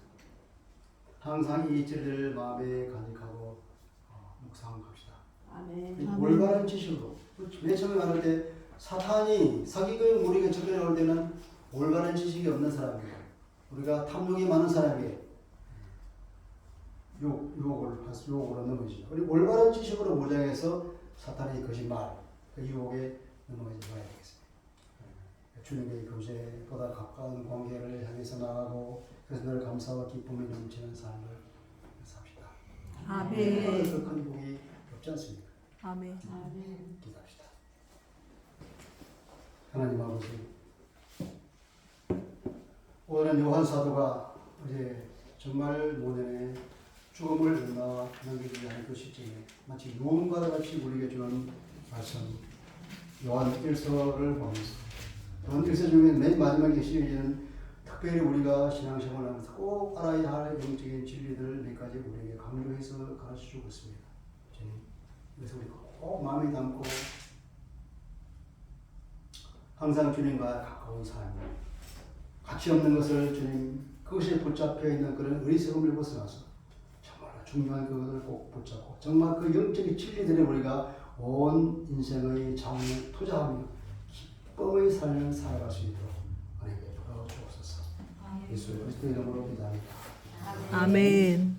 항상 이 진리를 마음에 간직하고 묵상합시다. 아멘. 올바른 지식으로, 맨 처음에 말할 때 사탄이 사기꾼 우리에게 접근할 때는 올바른 지식이 없는 사람이에요. 우리가 탐욕이 많은 사람이에요. 유혹으로 넘어지죠. 그리고 올바른 지식으로 무장해서 사탄의 거짓말, 그 유혹에 넘어가지 말아야 되겠습니다. 주님의 교제보다 가까운 관계를 향해서 나가고, 그래서 늘 감사와 기쁨이 넘치는 삶을 삽시다. 아멘. 더 큰 복이 없지 않습니까? 아멘. 아멘. 기도합시다. 하나님 아버지, 오늘은 요한 사도가 어제 정말 모년에 죽음을 얼마 넘기지 않을 그 시점에 마치 유언과 같이 우리에게 주는 말씀, 요한 1서를 보면서, 요한 1서 중에 맨 마지막에 시리즈는 특별히 우리가 신앙생활을 하면서 꼭 알아야 할 영적인 진리들을 몇 가지 우리에게 강조해서 가르쳐주고 있습니다. 그래서 우리가 꼭 마음에 담고 항상 주님과 가까운 삶, 가치 없는 것을 주님, 그것에 붙잡혀 있는 그런 어리석음을 벗어나서 정말 중요한 그것을 꼭 붙잡고 정말 그 영적인 진리들에 우리가 온 인생의 장을 투자하며 기쁨의 삶을 살아갈 수 있도록 하나님께 도와주옵소서. 예수 그리스도의 이름으로 기도합니다. 아멘.